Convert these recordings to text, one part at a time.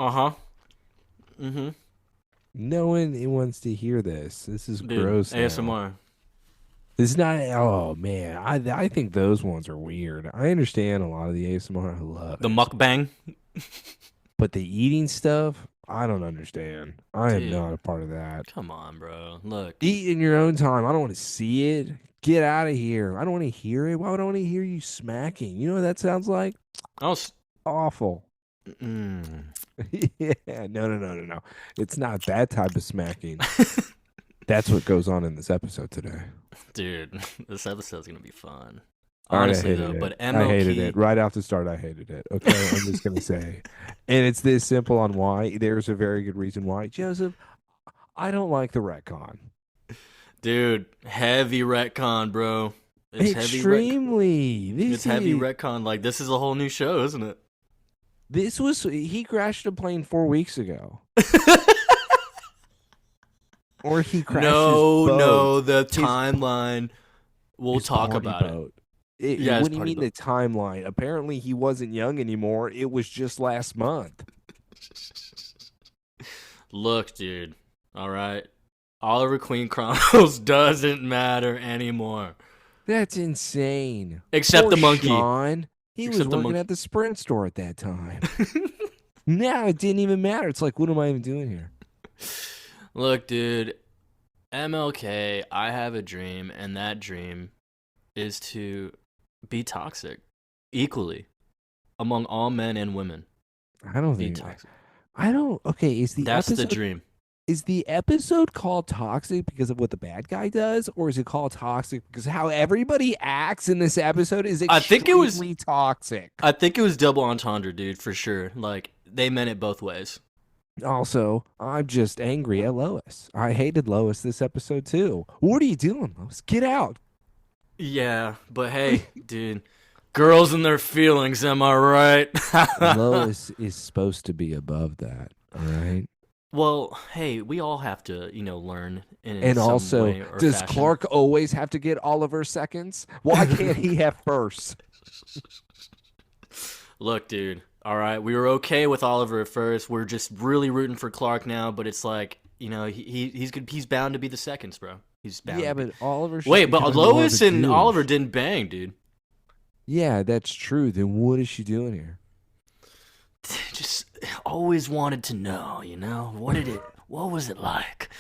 Uh-huh. Mm-hmm. No one wants to hear this. This is Dude, gross now. ASMR. It's not. Oh man, I think those ones are weird. I understand a lot of the ASMR. I love The ASMR, mukbang. but the eating stuff, I don't understand. I am not Dude, a part of that. come on, bro. Look. Eat in your own time. I don't want to see it. Get out of here. I don't want to hear it. Why would I want to hear you smacking? You know what that sounds like? I was... Awful. Mm. Yeah. No. It's not that type of smacking. That's what goes on in this episode today. Dude, this episode's gonna be fun. All right, I Honestly, hated though, it. but I hated it. MLK... Right off the start, I hated it. Okay, I'm just gonna say. And it's this simple on why. There's a very good reason why. Joseph, I don't like the retcon. Dude, heavy retcon, bro. It's heavy Extremely. It's heavy retcon. Like, this is a whole new show, isn't it? This was he crashed a plane 4 weeks ago. Or he crashed his boat. The His timeline. We'll his talk party about it. boat. Yeah, What his do you party mean boat. the timeline? Apparently he wasn't young anymore. It was just last month. Look, dude. All right. Oliver Queen Chronicles doesn't matter anymore. That's insane. Except Poor the monkey. Sean. He Except was the working monkey. at the Sprint store at that time. Now it didn't even matter. It's like, what am I even doing here? Look, dude. MLK, I have a dream, and that dream is to be toxic equally among all men and women. I don't Be think toxic. I don't. Okay, That's the dream. is the episode called toxic because of what the bad guy does, or is it called toxic because how everybody acts in this episode is I think it was- extremely toxic? I think it was double entendre, dude, for sure. Like, they meant it both ways. Also, I'm just angry at Lois. I hated Lois this episode too. What are you doing, Lois? Get out. Yeah, but hey, dude, girls and their feelings, am I right? Lois is supposed to be above that, all right? Well, hey, we all have to, learn in And some also, way or does fashion. Clark always have to get Oliver seconds? Why can't he have first? Look, dude. All right, we were okay with Oliver at first. We're just really rooting for Clark now, but it's like, he's bound to be the seconds, bro. He's bound. Yeah, to be. but Oliver should Wait, be but kind of more of Lois a and douche. Oliver didn't bang, dude. Yeah, that's true. Then what is she doing here? Just always wanted to know, what was it like?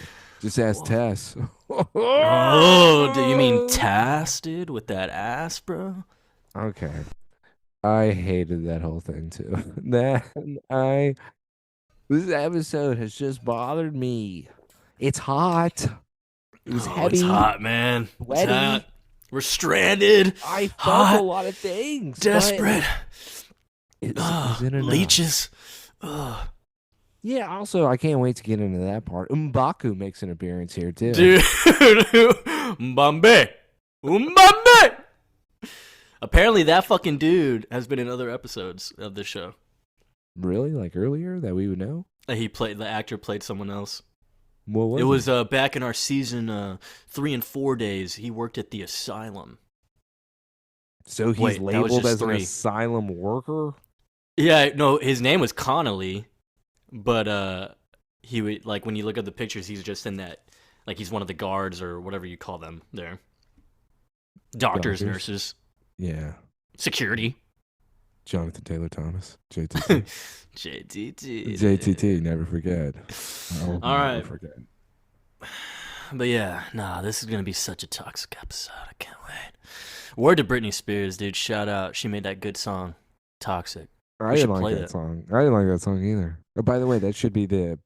Just ask Tess. Oh, do you mean Tass, dude, with that ass, bro? Okay. I hated that whole thing too. This episode has just bothered me. It's hot. It was heavy. It's hot, man. Sweaty. It's hot. We're stranded. I felt Hot. a lot of things. Desperate. It isn't enough. Leeches. Ugh. Yeah, also, I can't wait to get into that part. M'Baku makes an appearance here, too. Dude. Mbambe. Mbambe. Apparently, that fucking dude has been in other episodes of this show. Really? Like earlier that we would know? The actor played someone else. What was It was back in our season 3 and 4 days. He worked at the asylum. So he's Wait, that was labeled just as an 3. asylum worker? Yeah, no, his name was Connolly, but he would, like, when you look at the pictures, he's just in that, like, he's one of the guards or whatever you call them there. Doctors. Nurses, Yeah. security. Jonathan Taylor Thomas. JTT. JTT. JTT, never forget. All Never right. forget. But yeah, this is going to be such a toxic episode. I can't wait. Word to Britney Spears, dude. Shout out. She made that good song, Toxic. I should didn't play like that. that song. I didn't like that song either. Oh, by the way, that should be the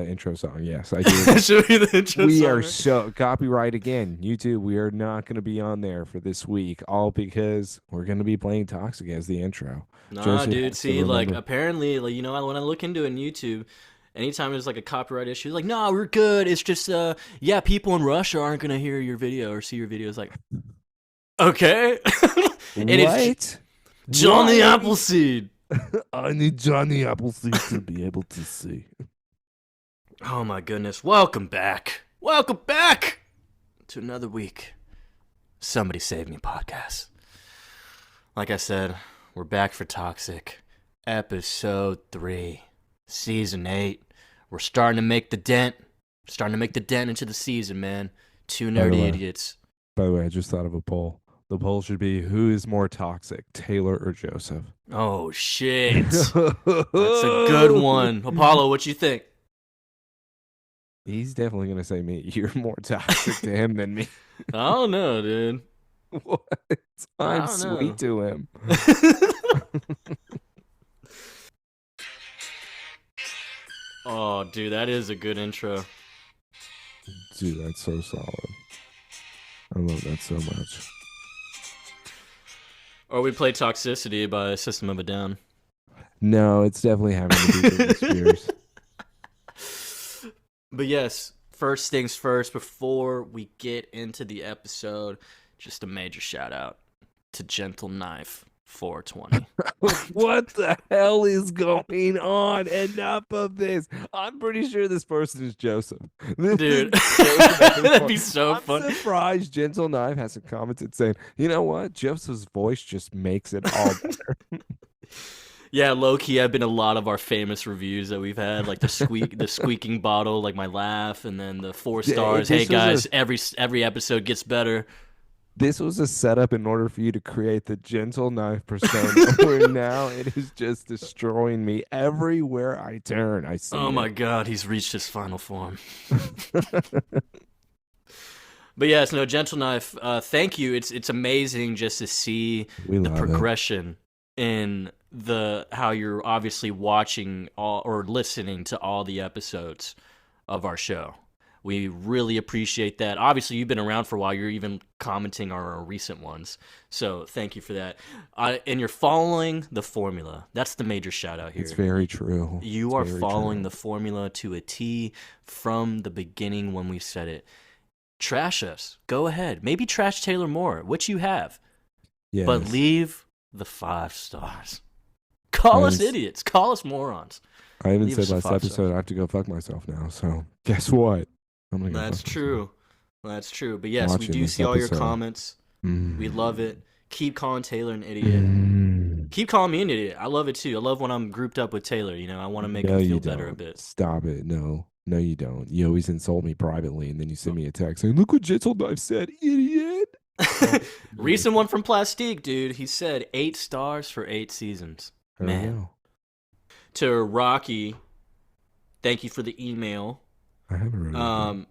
intro song. Yes, I do. Should be the intro We song, are right? so copyright again. YouTube, we are not going to be on there for this week, all because we're going to be playing Toxic as the intro. Nah, Joseph dude. has to See, like, remember. apparently, like, when I look into it on YouTube, anytime there's like a copyright issue, like, no, we're good. It's just, yeah, people in Russia aren't gonna hear your video or see your videos. Like, okay, and it's What? Johnny What? Appleseed. I need Johnny Appleseed to be able to see. Oh my goodness! Welcome back. Welcome back to another week. Somebody Save Me podcast. Like I said, we're back for Toxic, episode 3. Season 8. We're starting to make the dent. Starting to make the dent into the season, man. Two By the nerdy way, idiots. I just thought of a poll. The poll should be who is more toxic, Taylor or Joseph? Oh, shit. That's a good one. Apollo, what you think? He's definitely gonna say me. You're more toxic to him than me. I don't know, dude. What? I I'm don't sweet know. to him. Oh, dude, that is a good intro. Dude, that's so solid. I love that so much. Or we play Toxicity by System of a Down. No, it's definitely having to be Britney Spears. But yes, first things first, before we get into the episode, just a major shout out to Gentle Knife 420. What the hell is going on? Enough of this. I'm pretty sure this person is Joseph. Dude, Joseph that'd be so I'm fun. surprised Gentle Knife hasn't commented saying, you know what? Joseph's voice just makes it all better. Yeah, low key, I've been a lot of our famous reviews that we've had, like the squeaking bottle, like my laugh, and then the 4 stars. Hey guys, every episode gets better. This was a setup in order for you to create the Gentle Knife persona, where now it is just destroying me everywhere I turn. I see. Oh my god, he's reached his final form. But yes, no, Gentle Knife. Thank you. It's amazing just to see the progression in how you're obviously watching or listening to all the episodes of our show. We really appreciate that. Obviously, you've been around for a while. You're even commenting on our recent ones. So thank you for that. And you're following the formula. That's the major shout out here. It's very true. You are following the formula to a T from the beginning when we said it. Trash us. Go ahead. Maybe trash Taylor more, which you have. Yes. But leave the 5 stars. Call us idiots. Call us morons. I even said last episode I have to go fuck myself now. So guess what? That's true. That's true. But yes, we do see all your comments. We love it. Keep calling Taylor an idiot. Keep calling me an idiot. I love it too. I love when I'm grouped up with Taylor. You know, I want to make him feel better a bit. Stop it. No, you don't. You always insult me privately, and then you send me a text saying, "Look what Gentle Knife said, idiot." Recent one from Plastique, dude. He said 8 stars for 8 seasons. Man. To Rocky, thank you for the email. I haven't read anything.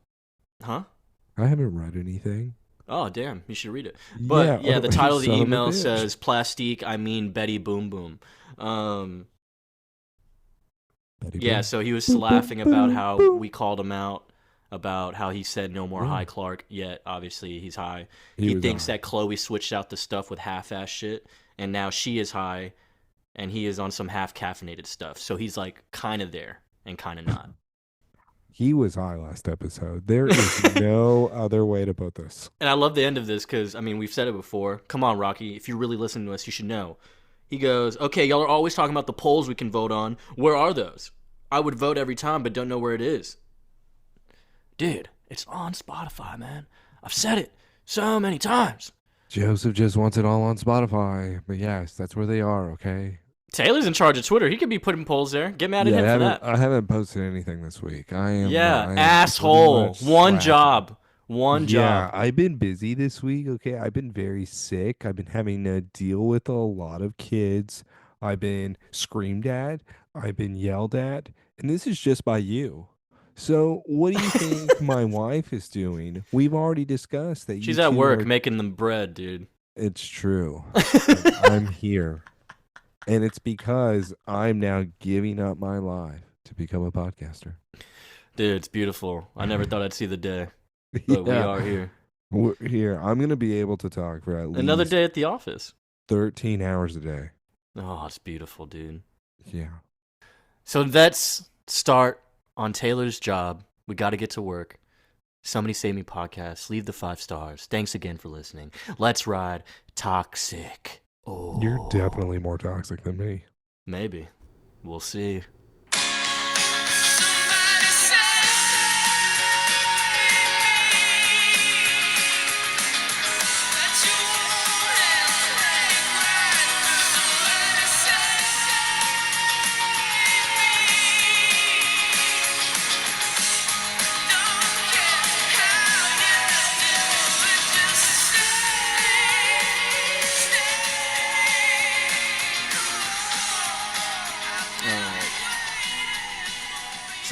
Huh? I haven't read anything. Oh, damn. You should read it. But, yeah, the title of the email says, Plastique, I mean Betty Boom Boom. Yeah, so he was laughing about how we called him out, about how he said no more high Clark, yet obviously he's high. He thinks that Chloe switched out the stuff with half-ass shit, and now she is high, and he is on some half-caffeinated stuff. So he's, like, kind of there and kind of not. He was high last episode. There is no other way to put this. And I love the end of this because, I mean, we've said it before. Come on, Rocky. If you really listen to us, you should know. He goes, okay, y'all are always talking about the polls we can vote on. Where are those? I would vote every time, but don't know where it is. Dude, it's on Spotify, man. I've said it so many times. Joseph just wants it all on Spotify. But yes, that's where they are, okay? Taylor's in charge of Twitter. He could be putting polls there. Get mad at him for that. I haven't posted anything this week. I am asshole. One job. Yeah, I've been busy this week, okay? I've been very sick. I've been having to deal with a lot of kids. I've been screamed at. I've been yelled at. And this is just by you. So what do you think my wife is doing? We've already discussed that she's at work making them bread, dude. It's true. I'm here. And it's because I'm now giving up my life to become a podcaster. Dude, it's beautiful. I never thought I'd see the day. But we are here. We're here. I'm going to be able to talk for at least another day at the office. 13 hours a day. Oh, it's beautiful, dude. Yeah. So let's start on Taylor's job. We got to get to work. Somebody Save Me podcast. Leave the 5 stars. Thanks again for listening. Let's ride Toxic. Oh. You're definitely more toxic than me. Maybe. We'll see.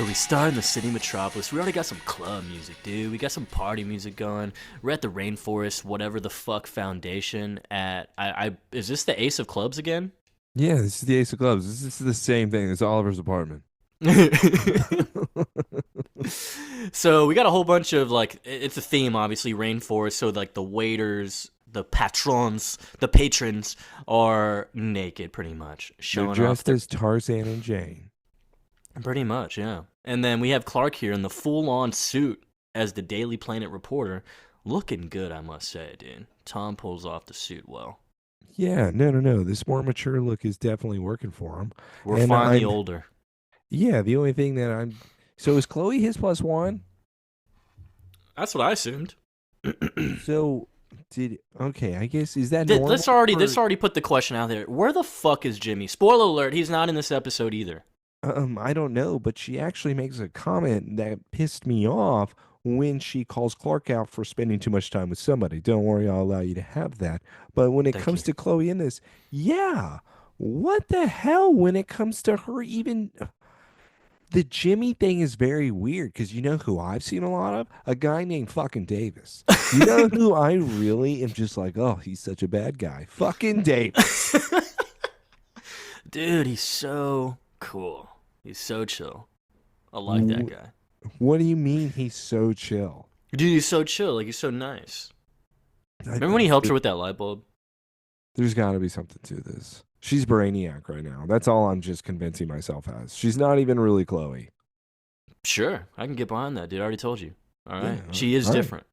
So we start in the city metropolis. We already got some club music, dude. We got some party music going. We're at the Rainforest, whatever the fuck foundation at. Is this the Ace of Clubs again? Yeah, this is the Ace of Clubs. This is the same thing as Oliver's apartment. So we got a whole bunch of like it's a theme, obviously rainforest. So like the waiters, the patrons, the patrons are naked, pretty much They're showing off dressed their as Tarzan and Jane. pretty much, yeah. And then we have Clark here in the full-on suit as the Daily Planet reporter, looking good, I must say, dude. Tom pulls off the suit well. Yeah, no. This more mature look is definitely working for him. We're And finally I'm older. Yeah, the only thing that I'm so is Chloe his plus one? That's what I assumed. So did okay, I guess is that normal? Let's already put the question out there. Where the fuck is Jimmy? Spoiler alert: he's not in this episode either. I don't know, but she actually makes a comment that pissed me off when she calls Clark out for spending too much time with somebody. Don't worry, I'll allow you to have that. But when it Thank comes you. to Chloe in this, yeah, what the hell when it comes to her even the Jimmy thing is very weird because you know who I've seen a lot of? A guy named fucking Davis. You know who I really am just like, oh, he's such a bad guy. Fucking Davis. Dude, he's so cool. He's so chill. I like that Wh- guy. What do you mean he's so chill? Dude, he's so chill. Like, he's so nice. I, Remember when he helped her with that light bulb? there's got to be something to this. She's Brainiac right now. That's all I'm just convincing myself as. She's not even really Chloe. Sure, I can get behind that, dude. I already told you. All right. Yeah, She is all right. different.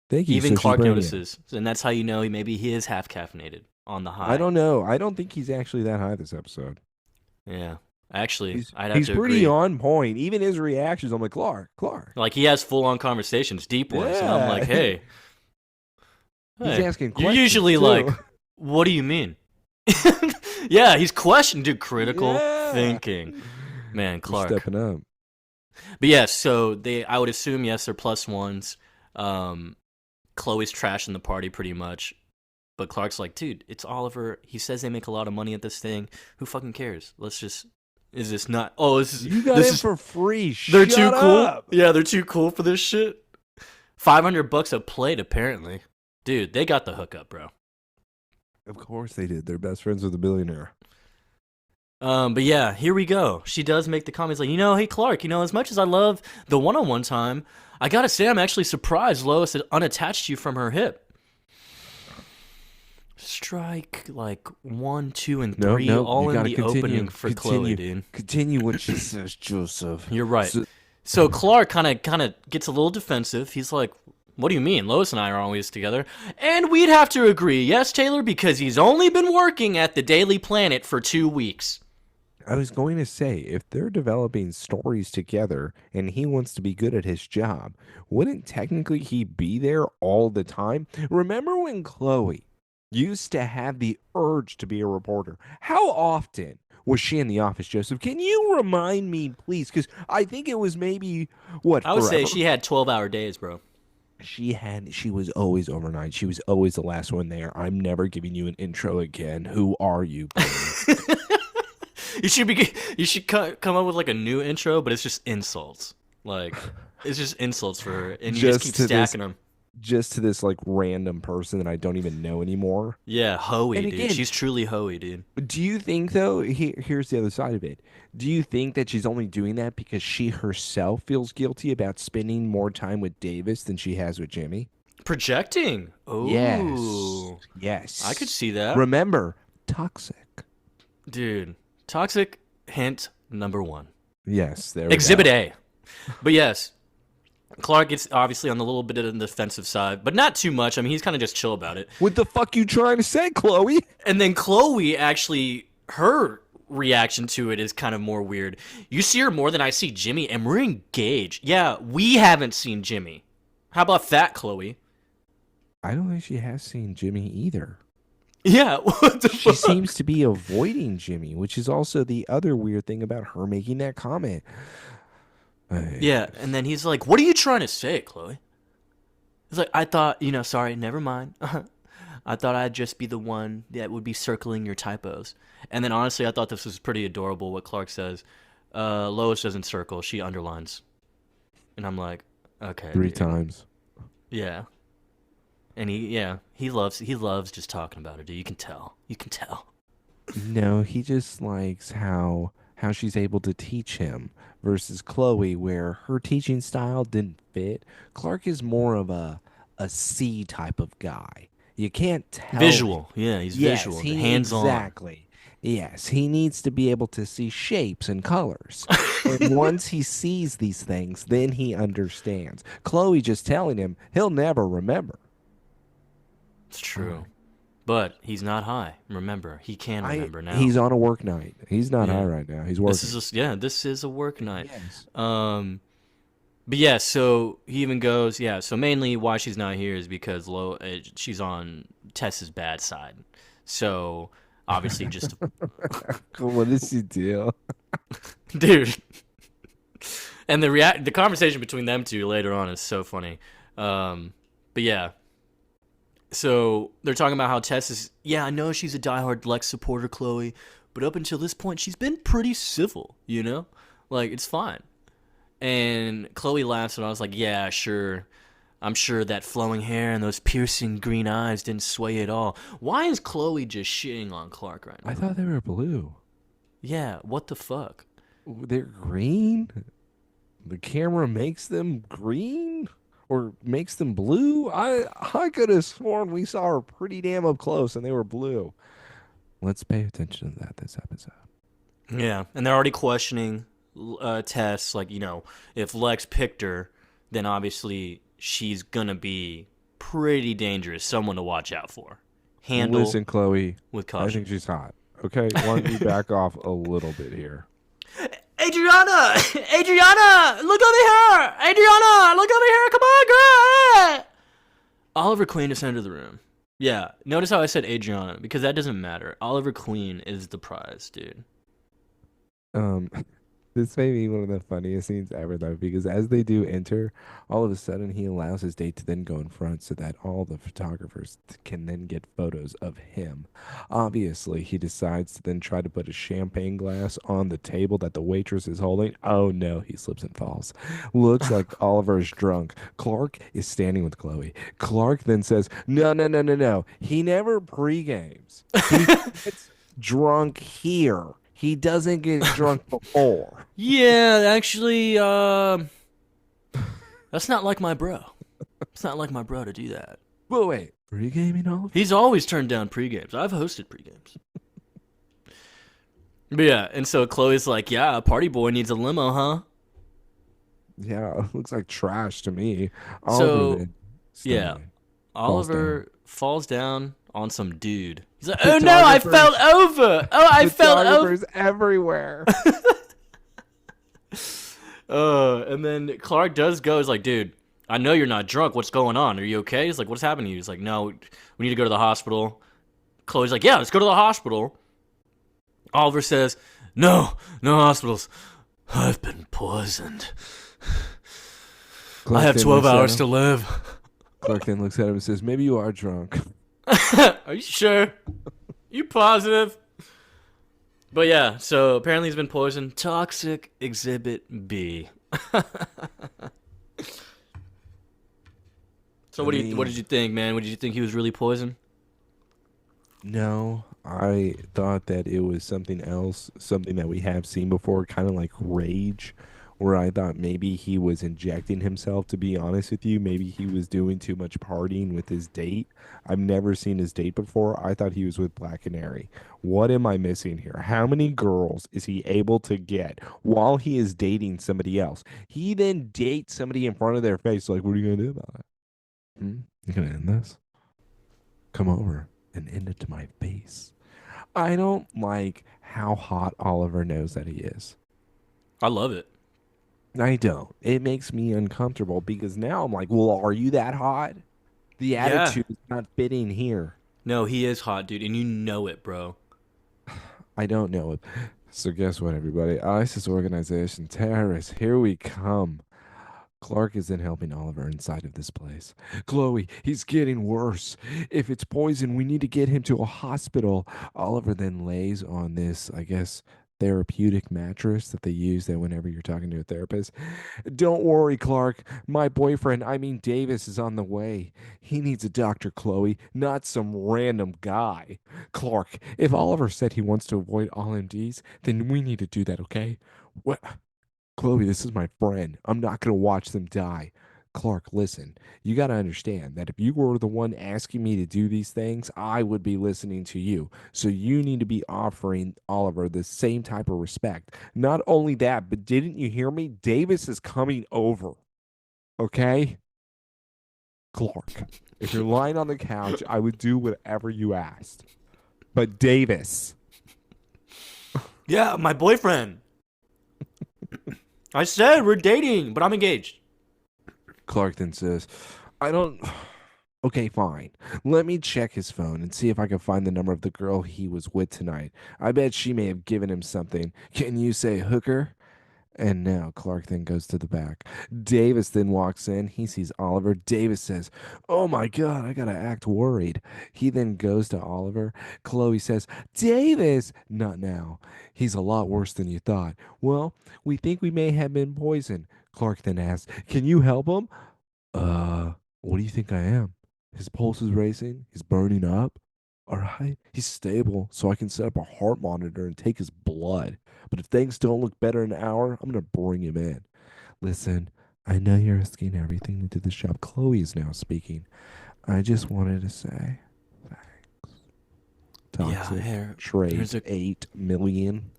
Thank you. Even So she's Clark Brainiac. notices. And that's how you know maybe he is half caffeinated on the high. I don't know. I don't think he's actually that high this episode. Yeah. Actually, He's, I'd have he's to pretty agree. on point. Even his reactions, I'm like, Clark. Like, he has full-on conversations, deep ones. And I'm Yeah. like, hey. He's Hey, asking you're questions. usually too. like, what do you mean? Yeah, he's questioning, dude. Critical Yeah. thinking. Man, You're Clark. stepping up. But yeah, so I would assume, yes, they're plus ones. Chloe's trashing the party pretty much. But Clark's like, dude, it's Oliver. He says they make a lot of money at this thing. Who fucking cares? Is this not, You got this in is, for free. they're Shut too cool? up. Yeah, they're too cool for this shit. $500 a plate, apparently. Dude, they got the hookup, bro. Of course they did. They're best friends with a billionaire. But yeah, here we go. She does make the comments like, hey, Clark, as much as I love the one-on-one time, I gotta say I'm actually surprised Lois had unattached you from her hip. Strike like 1, 2, and 3, all you in gotta the continue, opening for Chloe, dude. Continue what she says, Joseph. You're right. So- So Clark kind of gets a little defensive. He's like, what do you mean? Lois and I are always together. And we'd have to agree, yes, Taylor, because he's only been working at the Daily Planet for 2 weeks. I was going to say, if they're developing stories together and he wants to be good at his job, wouldn't technically he be there all the time? Remember when Chloe used to have the urge to be a reporter? How often was she in the office, Joseph? Can you remind me, please? Because I think it was maybe, what, I would say forever? she had 12-hour days, bro. She was always overnight. She was always the last one there. I'm never giving you an intro again. Who are you, baby? You should come up with like a new intro, but it's just insults. Like, it's just insults for her, and you just keep to this stacking them. just to this like random person that I don't even know anymore. Yeah, hoey, And dude. again- She's truly hoey, dude. Do you think though, here's the other side of it. Do you think that she's only doing that because she herself feels guilty about spending more time with Davis than she has with Jimmy? Projecting. Oh, Yes. I could see that. Remember, toxic. Dude, toxic hint number 1. Yes, there we Exhibit go. A. But yes, Clark gets obviously on the little bit of the defensive side, but not too much. I mean, he's kind of just chill about it. What the fuck you trying to say, Chloe? And then Chloe actually, her reaction to it is kind of more weird. You see her more than I see Jimmy, and we're engaged. Yeah, we haven't seen Jimmy. How about that, Chloe? I don't think she has seen Jimmy either. Yeah, what the She fuck? seems to be avoiding Jimmy, which is also the other weird thing about her making that comment. Yeah, and then he's like, what are you trying to say, Chloe? He's like, I thought, sorry, never mind. I thought I'd just be the one that would be circling your typos. And then honestly, I thought this was pretty adorable what Clark says. Lois doesn't circle, she underlines. And I'm like, okay, Three dude. times. Yeah. And he loves just talking about it, dude. You can tell. You can tell. No, he just likes how she's able to teach him versus Chloe, where her teaching style didn't fit. Clark is more of a C type of guy. You can't tell him. Visual. Yeah, he's Yes, visual, he hands on. exactly. Yes, he needs to be able to see shapes and colors. And once he sees these things, then he understands. Chloe just telling him, he'll never remember. It's Uh, true. But he's not high. Remember, he can remember now. he's on a work night. He's not high Yeah. right now. He's This working. is this is a work night. Yes. Um but yeah, so he even goes, yeah, so mainly why she's not here is because she's on Tess's bad side. So obviously just What does she do? dude. And the conversation between them two later on is so funny. But yeah, so they're talking about how Tess is. Yeah, I know she's a diehard Lex supporter, Chloe, but up until this point, she's been pretty civil. You know, like it's fine. And Chloe laughs, and I was like, yeah, sure. I'm sure that flowing hair and those piercing green eyes didn't sway at all. Why is Chloe just shitting on Clark right I now? thought they were blue. Yeah, what the fuck? They're green? The camera makes them green or makes them blue? I could have sworn we saw her pretty damn up close and they were blue. Let's pay attention to that this episode. Yeah, and they're already questioning Tess. Like, if Lex picked her, then obviously she's gonna be pretty dangerous, someone to watch out for. Handle Listen, Chloe, with I think caution. she's hot. Okay, why don't you back off a little bit here? Adriana, Adriana, look over here. Adriana, look over here. Come on, girl. Oliver Queen just entered the room. Yeah, notice how I said Adriana because that doesn't matter. Oliver Queen is the prize, dude. Um, this may be one of the funniest scenes ever, though, because as they do enter, all of a sudden he allows his date to then go in front so that all the photographers can then get photos of him. Obviously, he decides to then try to put a champagne glass on the table that the waitress is holding. Oh no, he slips and falls. Looks like Oliver is drunk. Clark is standing with Chloe. Clark then says, no, no, no, no, no. He never pre-games. He gets drunk here. He doesn't get drunk before. Yeah, actually, that's not like my bro. It's not like my bro to do that. But wait, pre-gaming all? He's always turned down pre-games. I've hosted pre-games. But yeah, and so Chloe's like, yeah, party boy needs a limo, huh? Yeah, looks like trash to me. Oliver So, then yeah, suddenly falls down. Oliver falls down on some dude. He's like, oh no, I Photographers, fell over. Oh, I fell over. photographers everywhere. And then Clark does go. He's like, dude, I know you're not drunk. What's going on? Are you okay? He's like, what's happening to you? He's like, no, we need to go to the hospital. Chloe's like, yeah, let's go to the hospital. Oliver says, no, no hospitals. I've been poisoned. I Clark have then 12 looks at hours him. to live. Clark then looks at him and says, "Maybe you are drunk." Are you sure? You positive? But yeah, so apparently he's been poisoned. Toxic Exhibit B. So I what mean, did you think, man? What did you think he was really poisoned? no, I thought that it was something else, something that we have seen before, kind of like rage, where I thought maybe he was injecting himself, to be honest with you. Maybe he was doing too much partying with his date. I've never seen his date before. I thought he was with Black Canary. What am I missing here? How many girls is he able to get while he is dating somebody else? He then dates somebody in front of their face, like, what are you going to do about it? You going to end this? Come over and end it to my face. I don't like how hot Oliver knows that he is. I love it. I don't. It makes me uncomfortable because now I'm like, well, are you that hot? The Yeah. attitude is not fitting here. No, he is hot, dude, and you know it, bro. I don't know it. So guess what, everybody? ISIS organization terrorists. Here we come. Clark is then helping Oliver inside of this place. Chloe, he's getting worse. If it's poison, we need to get him to a hospital. Oliver then lays on this, I guess, therapeutic mattress that they use that whenever you're talking to a therapist. Don't worry, Clark. My boyfriend, I mean Davis, is on the way. He needs a doctor, Chloe, not some random guy. Clark, if Oliver said he wants to avoid all MDs, then we need to do that, okay? What? Chloe, this is my friend. I'm not going to watch them die. Clark, listen, you got to understand that if you were the one asking me to do these things, I would be listening to you. So you need to be offering Oliver the same type of respect. Not only that, but didn't you hear me? Davis is coming over. Okay? Clark, if you're lying on the couch, I would do whatever you asked. But Davis. Yeah, my boyfriend. I said we're dating, but I'm engaged. Clark then says, I don't. Okay, fine. Let me check his phone and see if I can find the number of the girl he was with tonight. I bet she may have given him something. Can you say hooker? And now Clark then goes to the back. Davis then walks in. He sees Oliver. Davis says, Oh my God, I gotta act worried. He then goes to Oliver. Chloe says, Davis! Not now. He's a lot worse than you thought. Well, we think we may have been poisoned. Clark then asks, Can you help him? What do you think I am? His pulse is racing. He's burning up. All right. He's stable, so I can set up a heart monitor and take his blood. But if things don't look better in an hour, I'm going to bring him in. Listen, I know you're risking everything to do the shop. Chloe is now speaking. I just wanted to say thanks. Toxic trade here's 8 million.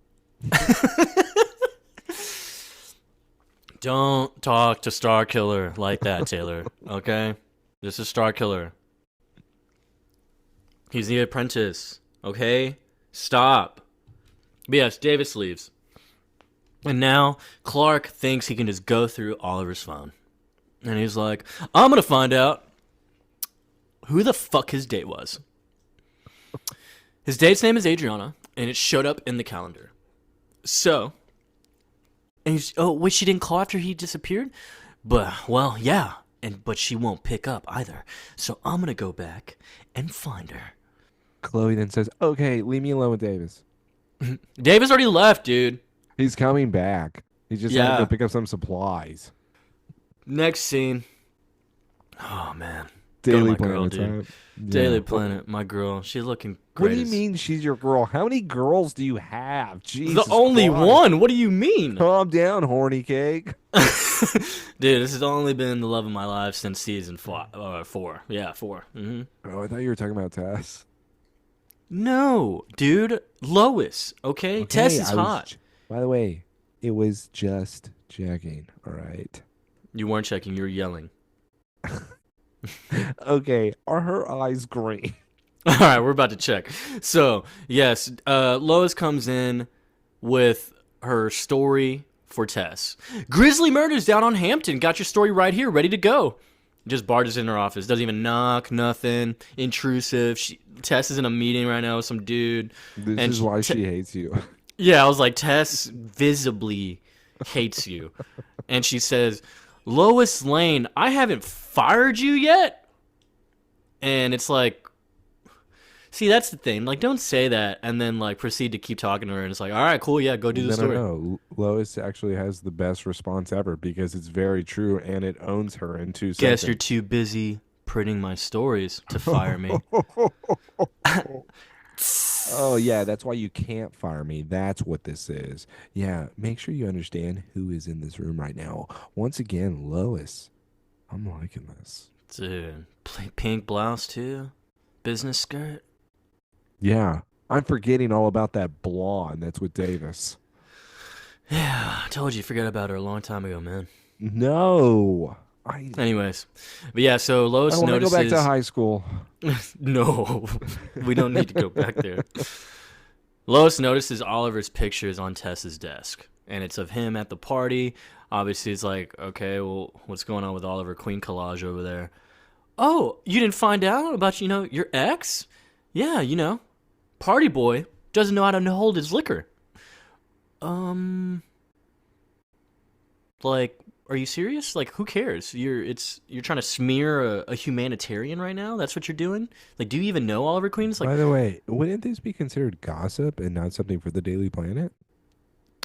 Don't talk to Star Killer like that, Taylor. Okay? This is Star Killer. He's the apprentice. Okay? Stop. But yes, Davis leaves. And now Clark thinks he can just go through Oliver's phone. And he's like, I'm going to find out who the fuck his date was. His date's name is Adriana, and it showed up in the calendar. So, and he's, oh, wait, she didn't call after he disappeared? But, well, yeah, but she won't pick up either. So I'm going to go back and find her. Chloe then says, Okay, leave me alone with Davis. Davis already left, dude. He's coming back. He's just had to go pick up some supplies. Next scene. Oh, man. Daily Planet, dude. Yeah. Daily Planet, my girl. She's looking great. What do you mean she's your girl? How many girls do you have? Jesus the only Christ. one. What do you mean? Calm down, horny cake. Dude, this has only been the love of my life since season 4. Yeah, 4. Mm-hmm. Oh, I thought you were talking about Tess. No, dude. Lois, okay? Tess is hot. By the way, it was just checking, all right? You weren't checking. You were yelling. Okay, are her eyes green? All right, we're about to check. So, yes, Lois comes in with her story for Tess. Grisly murders down on Hampton. Got your story right here, ready to go. Just barges in her office. Doesn't even knock, nothing. Intrusive. Tess is in a meeting right now with some dude. This is why she hates you. Yeah, I was like, Tess visibly hates you. And she says, Lois Lane, I haven't fired you yet? And it's like, see, that's the thing. Like, don't say that and then, like, proceed to keep talking to her. And it's like, all right, cool, yeah, go do the story. No. Lois actually has the best response ever because it's very true and it owns her in 2 seconds. Guess you're too busy printing my stories to fire me. Oh, yeah, that's why you can't fire me. That's what this is. Yeah, make sure you understand who is in this room right now. Once again, Lois. I'm liking this. Dude, pink blouse, too? Business skirt? Yeah, I'm forgetting all about that blonde that's with Davis. Yeah, I told you, forget about her a long time ago, man. No. Anyways, but yeah, so Lois notices... I want to go back to high school. No, we don't need to go back there. Lois notices Oliver's pictures on Tess's desk, and it's of him at the party. Obviously, it's like, okay, well, what's going on with Oliver Queen collage over there? Oh, you didn't find out about, your ex? Yeah, party boy doesn't know how to hold his liquor. Like, are you serious? Like, who cares? You're trying to smear a humanitarian right now? That's what you're doing? Like, do you even know Oliver Queen? Like, by the way, wouldn't this be considered gossip and not something for the Daily Planet?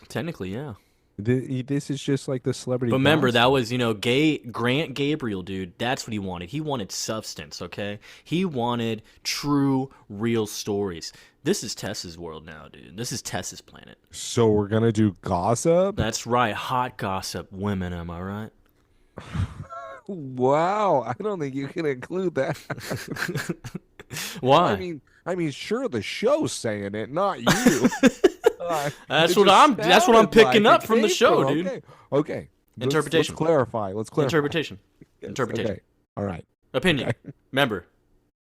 Technically, yeah. This is just like the celebrity But remember, that gossip. was, gay Grant Gabriel, dude. That's what he wanted. He wanted substance, okay? He wanted true, real stories. This is Tess's world now, dude. This is Tess's planet. So we're gonna do gossip? That's right. Hot gossip women, am I right? Wow, I don't think you can include that. Why? I mean, sure, the show's saying it, not you. That's It what just I'm sounded picking like up it from the came show, from. dude. Okay, okay. Let's Interpretation. clarify. Let's clarify. Interpretation. Yes. Interpretation. Okay. All right. Opinion. Okay. Remember,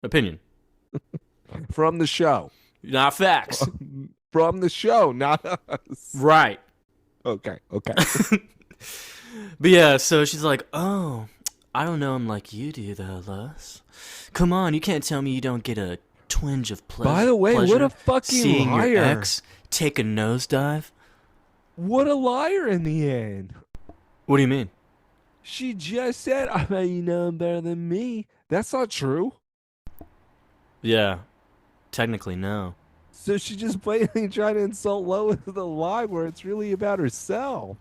opinion, From the show. not facts. From the show, not us. Right. Okay. Okay. But yeah, so she's like, "Oh, I don't know him like you do, though, Lois. Come on, you can't tell me you don't get a twinge of By the way, what a pleasure fucking seeing your liar! ex take a nosedive." What a liar in the end. What do you mean? She just said, "I bet you know him better than me." That's not true. Yeah, technically, no. So she just blatantly tried to insult Lois with a lie where it's really about herself.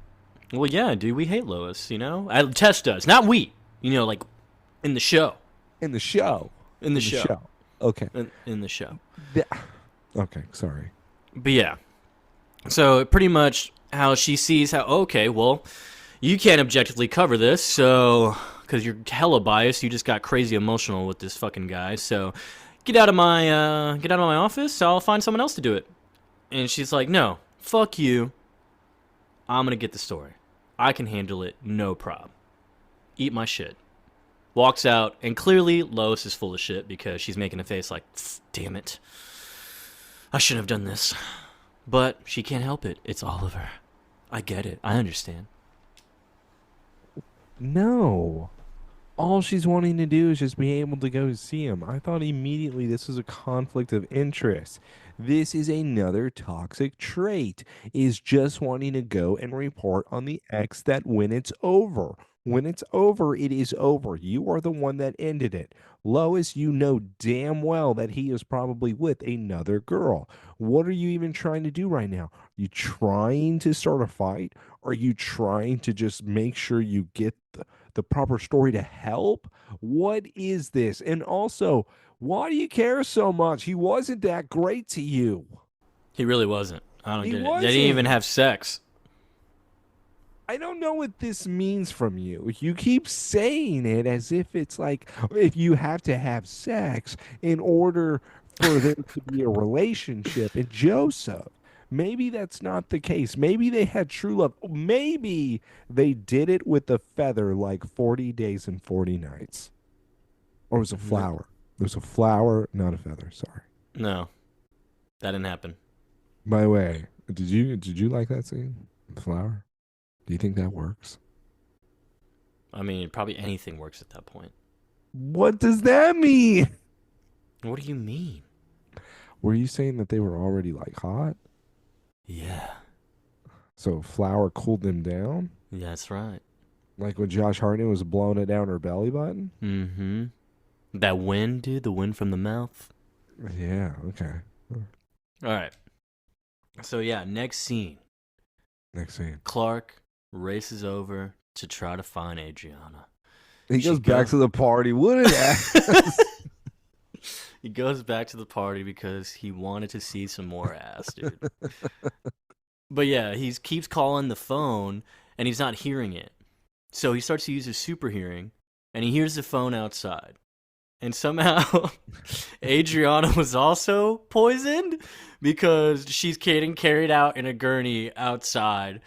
Well, yeah, dude, we hate Lois, Tess does. Not we. Like, in the show. In the show. In the show. Okay. In the show. Th- okay, sorry. But yeah. So, pretty much how she sees okay, well, you can't objectively cover this, so, because you're hella biased, you just got crazy emotional with this fucking guy, so get out of my office, I'll find someone else to do it. And she's like, no, fuck you, I'm gonna get the story. I can handle it, no problem. Eat my shit. Walks out, and clearly Lois is full of shit because she's making a face like, damn it, I shouldn't have done this. But she can't help it, it's Oliver. I get it, I understand. No. All she's wanting to do is just be able to go see him. I thought immediately this was a conflict of interest. This is another toxic trait, is just wanting to go and report on the ex that when it's over. When it's over, it is over. You are the one that ended it. Lois, you know damn well that he is probably with another girl. What are you even trying to do right now? Are you trying to start a fight? Are you trying to just make sure you get the proper story to help? What is this? And also, why do you care so much? He wasn't that great to you. He really wasn't. I don't He get it. They didn't even wasn't. have sex. I don't know what this means from you. You keep saying it as if it's like if you have to have sex in order for there to be a relationship. And Joseph, maybe that's not the case. Maybe they had true love. Maybe they did it with a feather like 40 days and 40 nights. Or it was a flower. It was a flower, not a feather. Sorry. No, that didn't happen. By the way, did you like that scene? The flower? Do you think that works? I mean, probably anything works at that point. What does that mean? What do you mean? Were you saying that they were already like hot? Yeah. So flour cooled them down? Yeah, that's right. Like when Josh Hartnett was blowing it down her belly button? Mm-hmm. That wind, dude, the wind from the mouth. Yeah, okay. All right. So, yeah, next scene. Next scene. Clark races over to try to find Adriana. He goes back to the party. What an ass. He goes back to the party because he wanted to see some more ass, dude. But yeah, he keeps calling the phone and he's not hearing it. So he starts to use his super hearing and he hears the phone outside. And somehow Adriana was also poisoned because she's getting carried out in a gurney outside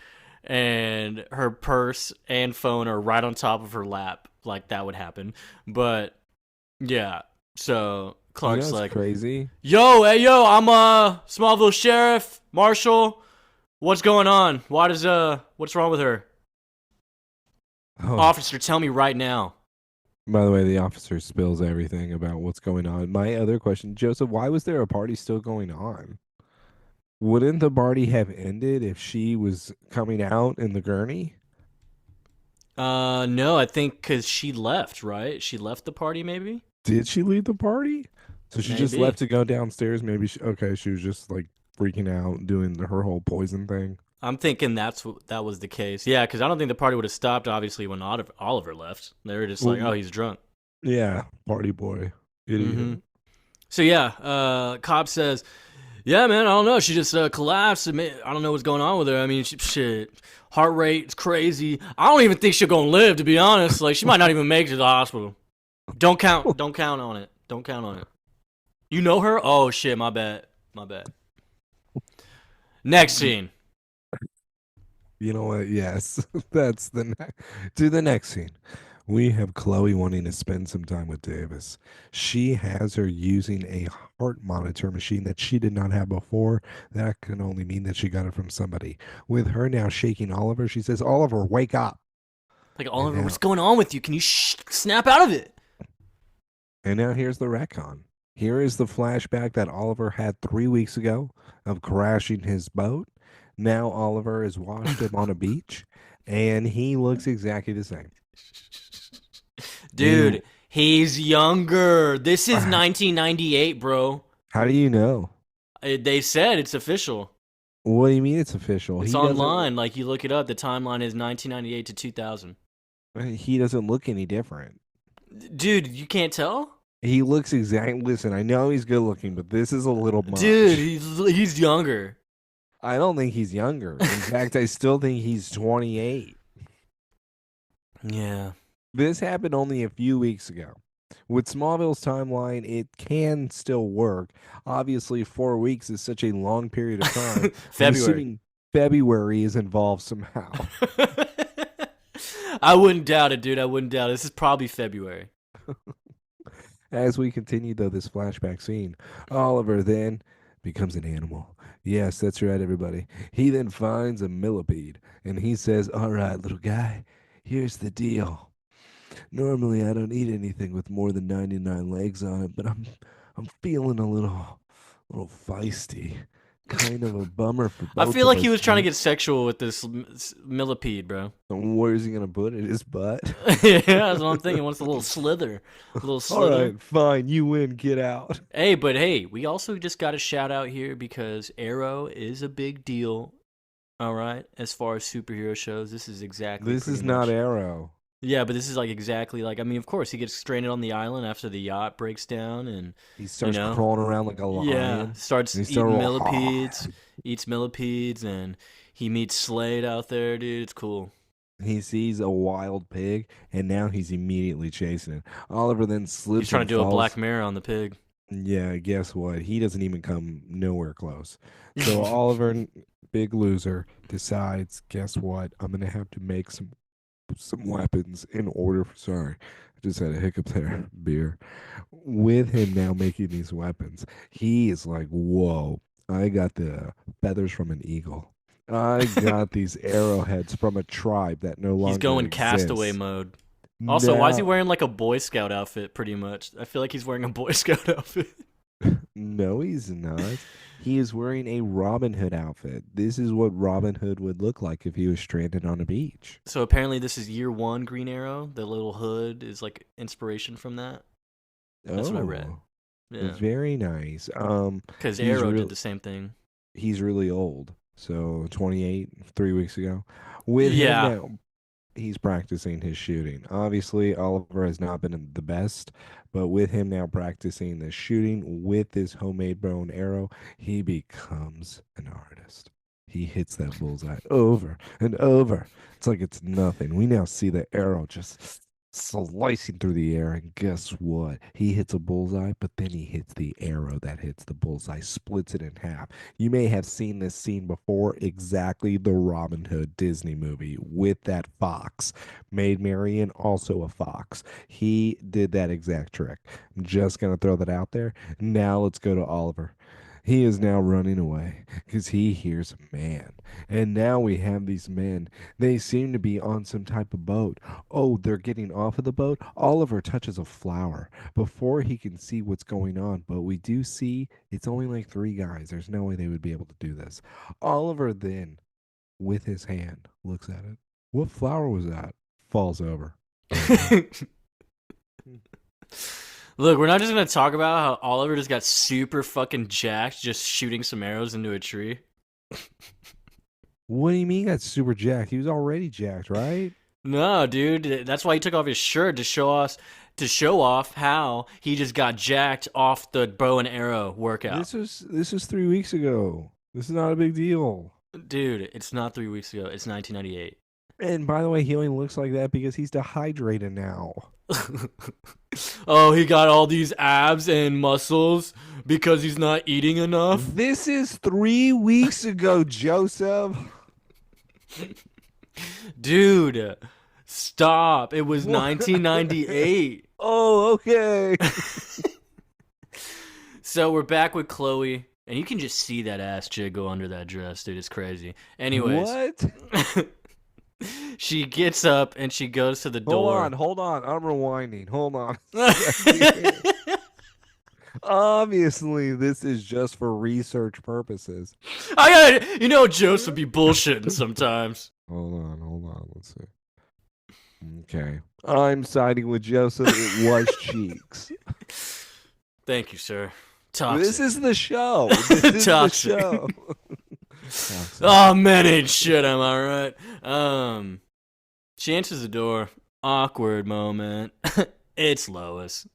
and her purse and phone are right on top of her lap, like that would happen. But yeah, so Clark's like, crazy. Yo, hey, yo, I'm Smallville Sheriff, Marshall. What's going on? What's wrong with her? Oh, Officer, tell me right now. by the way, the officer spills everything about what's going on. My other question, Joseph, why was there a party still going on? Wouldn't the party have ended if she was coming out in the gurney? No, I think because she left, right? She left the party, maybe? Did she leave the party? So she just Maybe. left to go downstairs. Maybe she was just like freaking out, doing her whole poison thing. I'm thinking that was the case. Yeah, because I don't think the party would have stopped. Obviously, when Oliver left, they were just like, "Oh, Well, he's drunk." yeah, party boy, idiot. Mm-hmm. So yeah, cop says, "Yeah, man, I don't know. She just collapsed. I don't know what's going on with her. I mean, shit, heart rate's crazy. I don't even think she'll gonna live. To be honest, like she might not even make it to the hospital. Don't count on it. Don't count on it. You know her? Oh shit, my bad, my bad." Next scene. You know what? Yes, that's to the next scene. We have Chloe wanting to spend some time with Davis. She has her using a heart monitor machine that she did not have before. That can only mean that she got it from somebody. With her now shaking Oliver, she says, "Oliver, wake up!" Like And Oliver, what's now, going on with you? Can you snap out of it? and now here's the retcon. Here is the flashback that Oliver had 3 weeks ago of crashing his boat. Now Oliver has washed him on a beach, and he looks exactly the same. He, Dude, he's younger. This is uh, 1998, bro. how do you know? They said it's official. What do you mean it's official? It's online. Like you look it up. The timeline is 1998 to 2000. He doesn't look any different. Dude, you can't tell? He looks exact. Listen, I know he's good looking, but this is a little Dude, much. he's younger. I don't think he's younger. In fact, I still think he's 28. Yeah. This happened only a few weeks ago. With Smallville's timeline, it can still work. Obviously, 4 weeks is such a long period of time. I'm February. assuming February is involved somehow. I wouldn't doubt it, dude. I wouldn't doubt it. This is probably February. As we continue, though, this flashback scene, Oliver then becomes an animal. Yes, that's right, everybody. He then finds a millipede and he says, "All right, little guy, here's the deal. Normally, I don't eat anything with more than 99 legs on it, but I'm feeling a little feisty. Kind of a bummer for I both feel of like he us, was trying to huh? get sexual with this millipede, bro. Where's he gonna put it? His butt? Yeah, that's what I'm thinking. Wants a little slither. A little All slither. right, fine. You win. Get out. Hey, but hey, we also just got a shout out here because Arrow is a big deal. All right, as far as superhero shows, this is exactly This pretty is not much. Arrow. Yeah, but this is like exactly like I mean, of course, he gets stranded on the island after the yacht breaks down, and He you starts know, crawling around like a yeah, lion. And starts he eating started, millipedes, eats millipedes, and he meets Slade out there, dude. It's cool. he sees a wild pig, and now he's immediately chasing it. Oliver then He's slips trying and to do a Black falls. Mirror on the pig. Yeah, guess what? He doesn't even come nowhere close. So Oliver, big loser, decides, guess what? I'm gonna have to make some weapons in order for, sorry, I just had a hiccup there. Beer. With him now making these weapons, he is like, whoa, I got the feathers from an eagle. I got these arrowheads from a tribe that no He's longer going castaway exists. mode. Also, why is he Now, wearing like a Boy Scout outfit? Pretty much, I feel like he's wearing a Boy Scout outfit. no, he's not. He is wearing a Robin Hood outfit. This is what Robin Hood would look like if he was stranded on a beach. So apparently, this is year one Green Arrow. The little hood is like inspiration from that. That's what I read. Oh, Yeah, very nice. because He's Arrow did real. the same thing. He's really old. So 28, 3 weeks ago. With him Yeah, now, he's practicing his shooting. Obviously, Oliver has not been the best, but with him now practicing the shooting with his homemade bow and arrow, he becomes an artist. He hits that bullseye over and over. It's like it's nothing. We now see the arrow just slicing through the air, and guess what? He hits a bullseye, but then he hits the arrow that hits the bullseye, splits it in half. You may have seen this scene before, exactly the Robin Hood Disney movie with that fox. Maid Marian, also a fox. He did that exact trick. I'm just going to throw that out there. Now let's go to Oliver. He is now running away because he hears a man. And now we have these men. They seem to be on some type of boat. Oh, they're getting off of the boat. Oliver touches a flower before he can see what's going on. But we do see it's only like three guys. There's no way they would be able to do this. Oliver then, with his hand, looks at it. What flower was that? Falls over. Look, we're not just gonna talk about how Oliver just got super fucking jacked just shooting some arrows into a tree. What do you mean got super jacked? He was already jacked, right? No, dude, that's why he took off his shirt to show off how he just got jacked off the bow and arrow workout. This was 3 weeks ago. This is not a big deal. Dude, it's not 3 weeks ago. It's 1998. And by the way, he only looks like that because he's dehydrated now. Oh, he got all these abs and muscles because he's not eating enough. This is 3 weeks ago, Joseph. Dude, stop. It was What? 1998. Oh, okay. So we're back with Chloe, and you can just see that ass jiggle under that dress, dude. It's crazy. Anyways, What? she gets up and she goes to the Hold door. on, hold on. I'm rewinding. Hold on. Obviously, this is just for research purposes. Joseph be bullshitting sometimes. Hold on. Let's see. Okay. I'm siding with Joseph. It was cheeks. Thank you, sir. Toxic. This is the show. This is the Toxic. show. Toxic. Oh, men ain't shit, am I right? She answers the door. Awkward moment. It's Lois.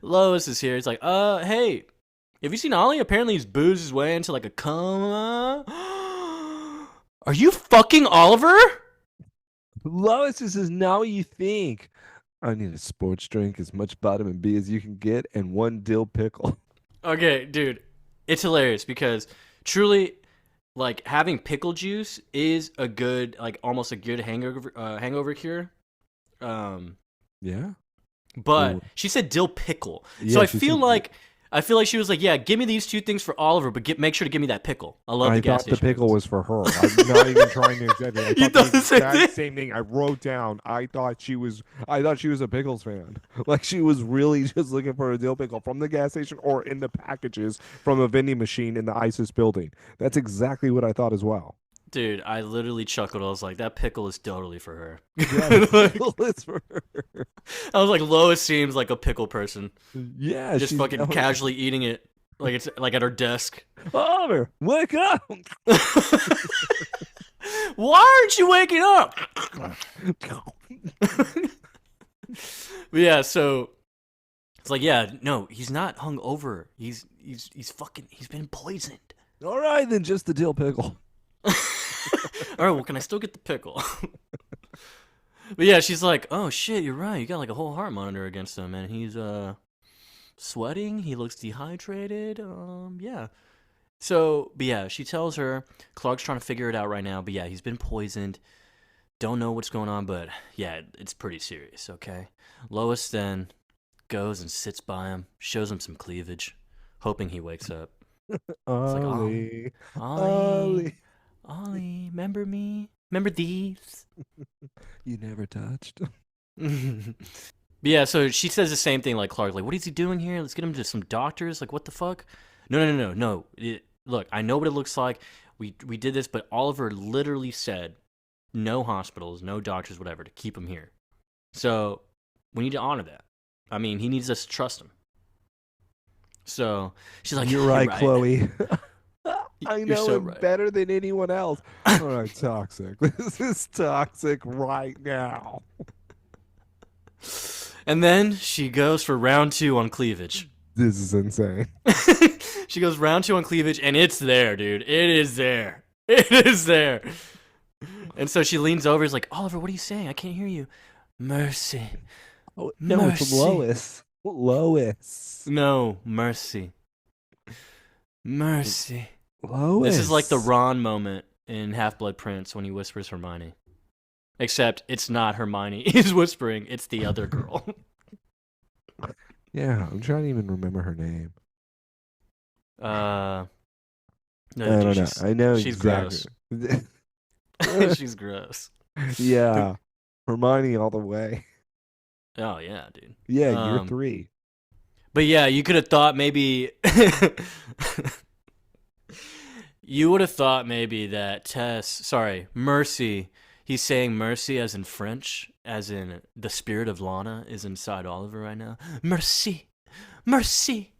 Lois is here. It's like, hey, have you seen Ollie? Apparently he's boozed his way into like a coma. Are you fucking Oliver? Lois, this is not what you think. I need a sports drink, as much vitamin B as you can get, and one dill pickle. Okay, dude. It's hilarious because truly, like, having pickle juice is a good, like, almost a good hangover cure. Yeah. But Ooh. she said dill pickle. Yeah, So I she feel said- like she was like, yeah, give me these two things for Oliver, but make sure to give me that pickle. I love I the gas thought the station pickle pickles. was for her. I'm not even trying to exaggerate. You thought the same exact thing? same thing. I wrote down. I thought she was a pickles fan. Like she was really just looking for a dill pickle from the gas station or in the packages from a vending machine in the ISIS building. That's exactly what I thought as well. Dude, I literally chuckled. I was like, that pickle is totally for her. Yeah, the pickle is for her. I was like, Lois seems like a pickle person. Yeah, Just she's fucking definitely- casually eating it. Like it's like at her desk. Oliver, wake up! Why aren't you waking up? But yeah, so it's like, yeah, no, he's not hungover. He's fucking, he's been poisoned. All right, then just the dill pickle. All right, well, can I still get the pickle? But yeah, she's like, oh shit, you're right. You got like a whole heart monitor against him, and he's sweating. He looks dehydrated. Yeah. So, but yeah, she tells her Clark's trying to figure it out right now. But yeah, he's been poisoned. Don't know what's going on, but yeah, it's pretty serious. Okay. Lois then goes and sits by him, shows him some cleavage, hoping he wakes up. Ollie, Ollie, Ollie, remember me? Remember these? you never touched. But yeah, so she says the same thing like Clark, like, what is he doing here? Let's get him to some doctors. Like, what the fuck? No. Look, I know what it looks like. We did this, but Oliver literally said no hospitals, no doctors, whatever, to keep him here. So we need to honor that. I mean, he needs us to trust him. So she's like, You're right, Chloe. I You're know so him right. better than anyone else. All right, toxic. This is toxic right now. And then she goes for round 2 on cleavage. This is insane. She goes round 2 on cleavage, and it's there, dude. It is there. It is there. And so she leans over, is like, Oliver, what are you saying? I can't hear you. Mercy. Oh, no, it's Mercy. Lois. Lois. No, mercy. Mercy. Lois. This is like the Ron moment in Half-Blood Prince when he whispers Hermione. Except it's not Hermione he's whispering, it's the other girl. Yeah, I'm trying to even remember her name. No, I don't know. I know she's exactly. She's gross. Yeah. Hermione all the way. Oh, yeah, dude. Yeah, you're 3. But yeah, you could have thought maybe... You would have thought maybe that Mercy, he's saying mercy as in French, as in the spirit of Lana is inside Oliver right now. Mercy. Mercy.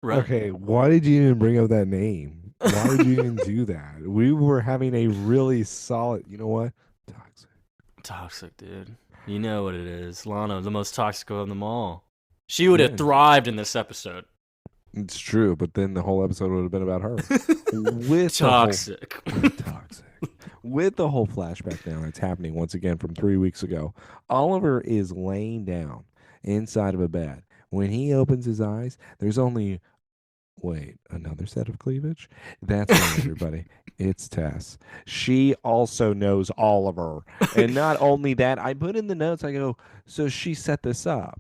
Right. Okay, why did you even bring up that name? Why would you even do that? We were having a really solid, you know what? Toxic. Toxic, dude. You know what it is. Lana, the most toxic of them all. She would have Yeah, thrived in this episode. it's true, but then the whole episode would have been about her. With the whole Toxic. toxic. With the whole flashback now that's happening once again from 3 weeks ago. Oliver is laying down inside of a bed. When he opens his eyes, there's only wait, another set of cleavage? That's right, everybody. It's Tess. She also knows Oliver. And not only that, I put in the notes, I go, so she set this up.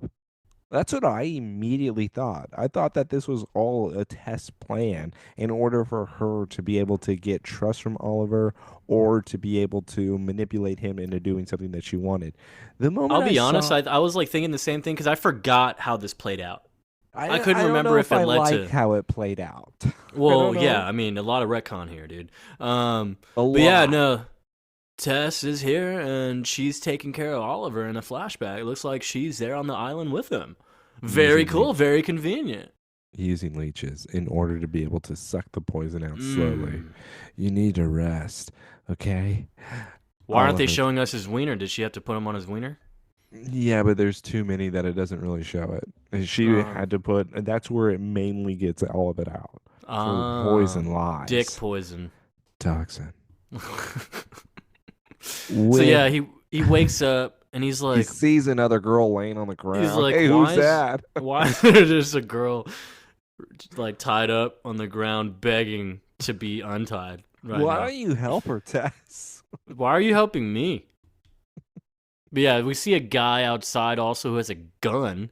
That's what I immediately thought. I thought that this was all a test plan in order for her to be able to get trust from Oliver or to be able to manipulate him into doing something that she wanted. The I'll moment I be honest, saw, I was like thinking the same thing because I forgot how this played out. I couldn't I don't remember know if if it I led like to. how it played out. I Well, don't yeah, know. I mean, a lot of retcon here, dude. A But yeah, lot. no. Tess is here and she's taking care of Oliver in a flashback. It looks like she's there on the island with him. Very Using cool, leech, very convenient. using leeches in order to be able to suck the poison out slowly. Mm. You need to rest, okay? Why aren't they Oliver. showing us his wiener? Did she have to put him on his wiener? Yeah, but there's too many that it doesn't really show it. And she Uh, had to put, and that's where it mainly gets all of it out. For uh, poison dick lies. poison. Toxin. So With, yeah, he wakes up and he sees another girl laying on the he's ground. like, Hey, who's that? why is there just a girl like tied up on the ground begging to be untied right Why now? don't you help her, Tess? Why are you helping me? But yeah, we see a guy outside also who has a gun.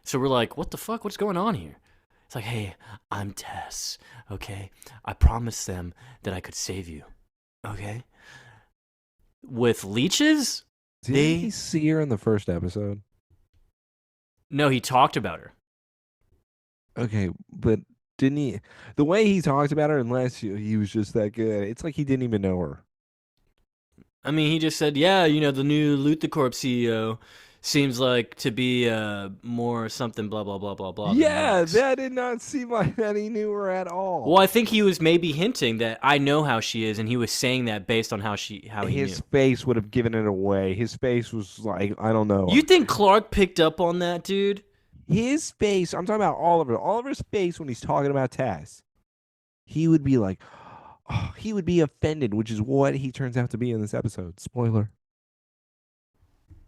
So we're like, what the fuck? What's going on here? It's like, hey, I'm Tess. Okay, I promised them that I could save you. Okay, with leeches, Didn't he they see her in the first episode? no, he talked about her. Okay, but didn't he? The way he talked about her, unless he was just that good, it's like he didn't even know her. I mean, he just said, yeah, you know, the new Loot the Corp CEO seems like to be more something, blah blah blah blah blah than Yeah, Max. that did not seem like that he knew her at Well, I all. think he was maybe hinting that I know how she is, and he was saying that based on how he His knew. face would have given it away. His face was like, I don't know. You think Clark picked up on that, dude? His face, I'm talking about Oliver. Oliver's face when he's talking about Tess, he would be like, oh, he would be offended, which is what he turns out to be in this episode. Spoiler.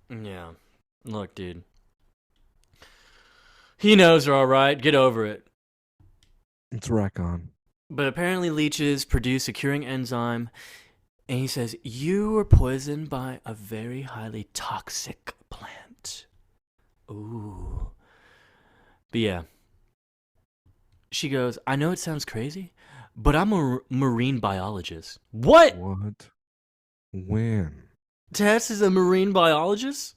Yeah. Look, dude. He knows her, all right. Get over it. It's retcon. But apparently, leeches produce a curing enzyme, and he says you were poisoned by a very highly toxic plant. Ooh. But yeah, she goes, I know it sounds crazy, but I'm a marine biologist. What? What? When? Tess is a marine biologist?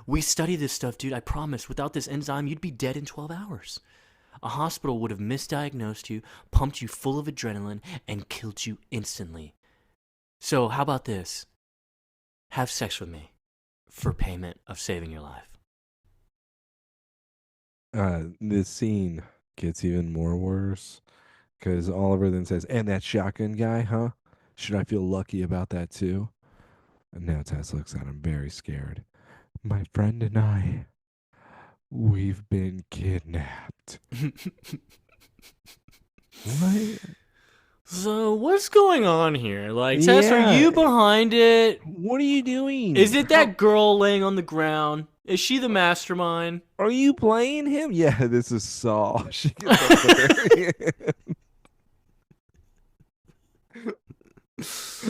We study this stuff, dude. I promise. Without this enzyme, you'd be dead in 12 hours. A hospital would have misdiagnosed you, pumped you full of adrenaline, and killed you instantly. So, how about this? Have sex with me for payment of saving your life. This scene gets even more worse because Oliver then says, "And that shotgun guy, huh? Should I feel lucky about that too?" And now Tess looks at him very scared. My friend and I, we've been kidnapped. What? So, what's going on here? Like, Tess, are Yeah. you behind it? What are you doing? Is it How that girl laying on the ground? Is she the mastermind? are you playing him? Yeah, this is Saw. She gets up at the very end.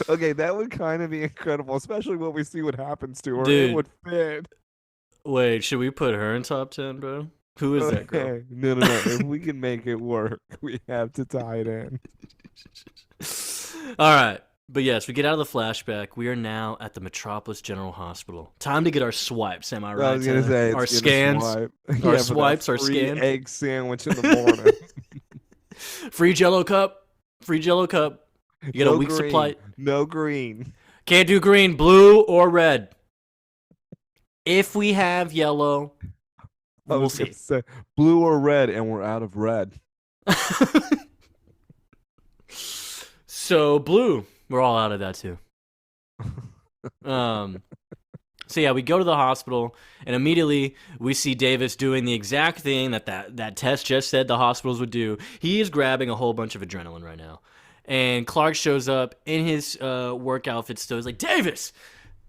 Okay, that would kind of be incredible, especially when we see what happens to her. It Dude, would fit. wait, should we put her in top 10, bro? Who is that girl? Okay, no, no, no. If we can make it work, we have to tie it in. All right. But yes, we get out of the flashback. We are now at the Metropolis General Hospital. Time to get our swipes, am I right? I was gonna Taylor? say Our it's scans, swipe. our Yeah, for that swipes, our free scan. egg sandwich in the morning. Free Jello cup. Free Jello cup. You get a No week green. supply. No green. Can't do green, blue, or red. If we have yellow, I we'll was see. gonna say blue or red, and we're out of red. So blue, we're all out of that too. Um, so yeah, we go to the hospital, and immediately we see Davis doing the exact thing that Tess just said the hospitals would do. He is grabbing a whole bunch of adrenaline right now, and Clark shows up in his work outfit. Still, he's like, Davis,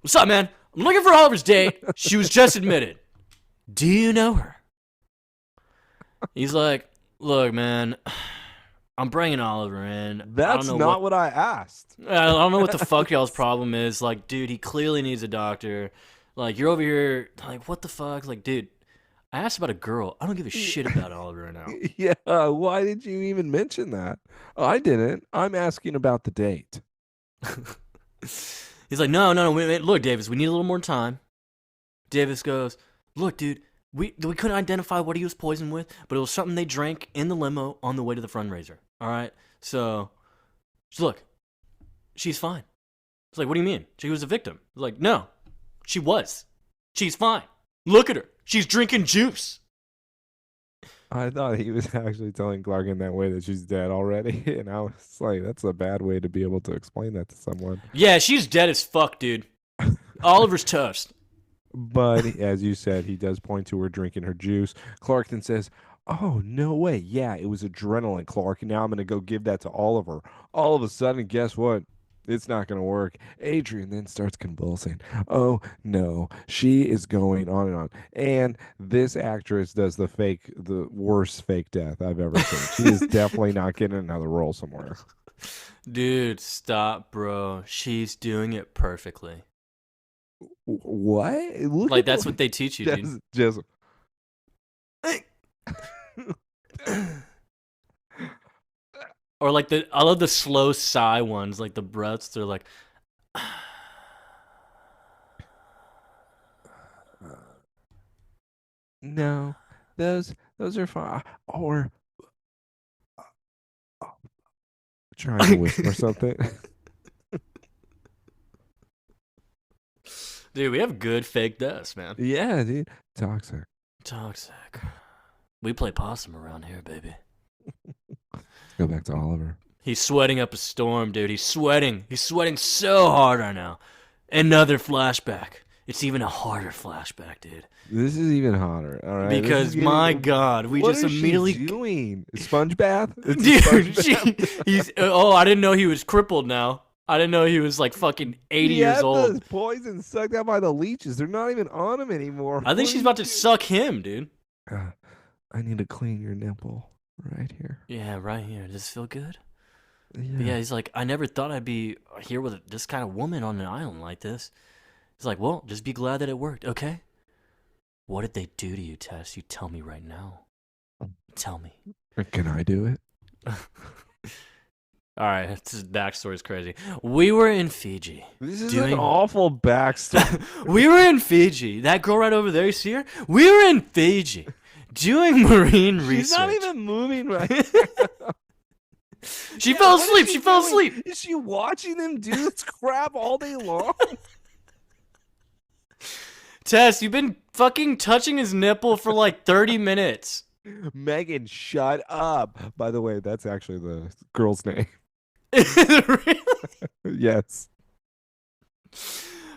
what's up, man? I'm looking for Oliver's date. She was just admitted. Do you know her? He's like, look, man, I'm bringing Oliver in. I don't That's know not what I asked. I don't know what the fuck y'all's problem is. Like, dude, he clearly needs a doctor. Like, you're over here, like, what the fuck? Like, dude, I asked about a girl. I don't give a shit about Oliver right now. Yeah, why did you even mention that? I didn't. I'm asking about the date. He's like, no, wait, look, Davis, we need a little more time. Davis goes, look, dude, we couldn't identify what he was poisoned with, but it was something they drank in the limo on the way to the fundraiser. All right, so look, she's fine. It's like, what do you mean? She was a victim. It's like, no, she was. She's fine. Look at her. She's drinking juice. I thought he was actually telling Clark in that way that she's dead already, and I was like, that's a bad way to be able to explain that to someone. Yeah, she's dead as fuck, dude. Oliver's toast. But as you said, he does point to her drinking her juice. Clark then says, oh, no way. Yeah, it was adrenaline, Clark. And now I'm going to go give that to Oliver. All of a sudden, guess what? It's not going to work. Adrian then starts convulsing. Oh, no. She is going on and on. And this actress does the worst fake death I've ever seen. She is definitely not getting another role somewhere. Dude, stop, bro. She's doing it perfectly. What? Look Like, at that's the- what they teach you, dude. Just Or like I love the slow sigh ones, like the breaths. They're like, no, those are fine. Or trying to whisper something. dude, we have good fake deaths, man. Yeah, dude. Toxic. Toxic. We play possum around here, baby. Go back to Oliver. He's sweating up a storm, dude. He's sweating. He's sweating so hard right now. Another flashback. It's even a harder flashback, dude. This is even hotter. All right. Because my God, we what just is she immediately doing a sponge bath. It's a dude, sponge bath. he's I didn't know he was crippled now. I didn't know he was like fucking 80 He years had old. the poison sucked out by the leeches. They're not even on him anymore. I think she's about to suck him, dude. I need to clean your nipple right here. Yeah, right here. Does this feel good? Yeah. But yeah, he's like, I never thought I'd be here with this kind of woman on an island like this. He's like, well, just be glad that it worked, okay? What did they do to you, Tess? You tell me right now. Tell me. Can I do it? All right, this backstory is crazy. We were in Fiji. This is doing... an awful backstory. We were in Fiji. That girl right over there, you see her? We were in Fiji doing marine research. She's not even moving right now. She fell asleep. She fell asleep. Is she watching them do this crap all day long? Tess, you've been fucking touching his nipple for like 30 minutes. Megan, shut up. By the way, that's actually the girl's name. Really? Yes.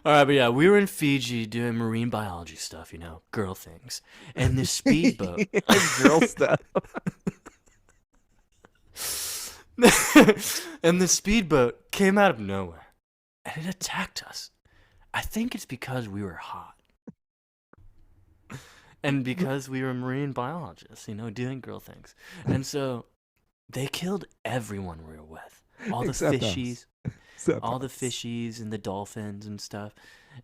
All right, but yeah, we were in Fiji doing marine biology stuff, you know, girl things. And this speedboat. Girl stuff. And the speedboat came out of nowhere. And it attacked us. I think it's because we were hot. And because we were marine biologists, you know, doing girl things. And so they killed everyone we were with. All the Except fishies. Except all the us. fishies and the dolphins and stuff.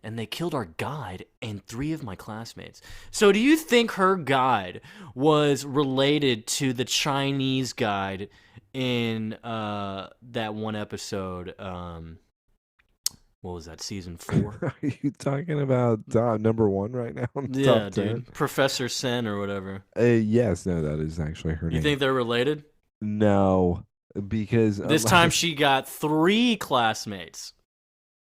And they killed our guide and 3 of my classmates. So do you think her guide was related to the Chinese guide in that one episode? What was that, season 4? Are you talking about number 1 right now? Yeah, Top 10? dude. Professor Sen or whatever. Yes, no, that is actually her name. You think they're related? No, because This time she got 3 classmates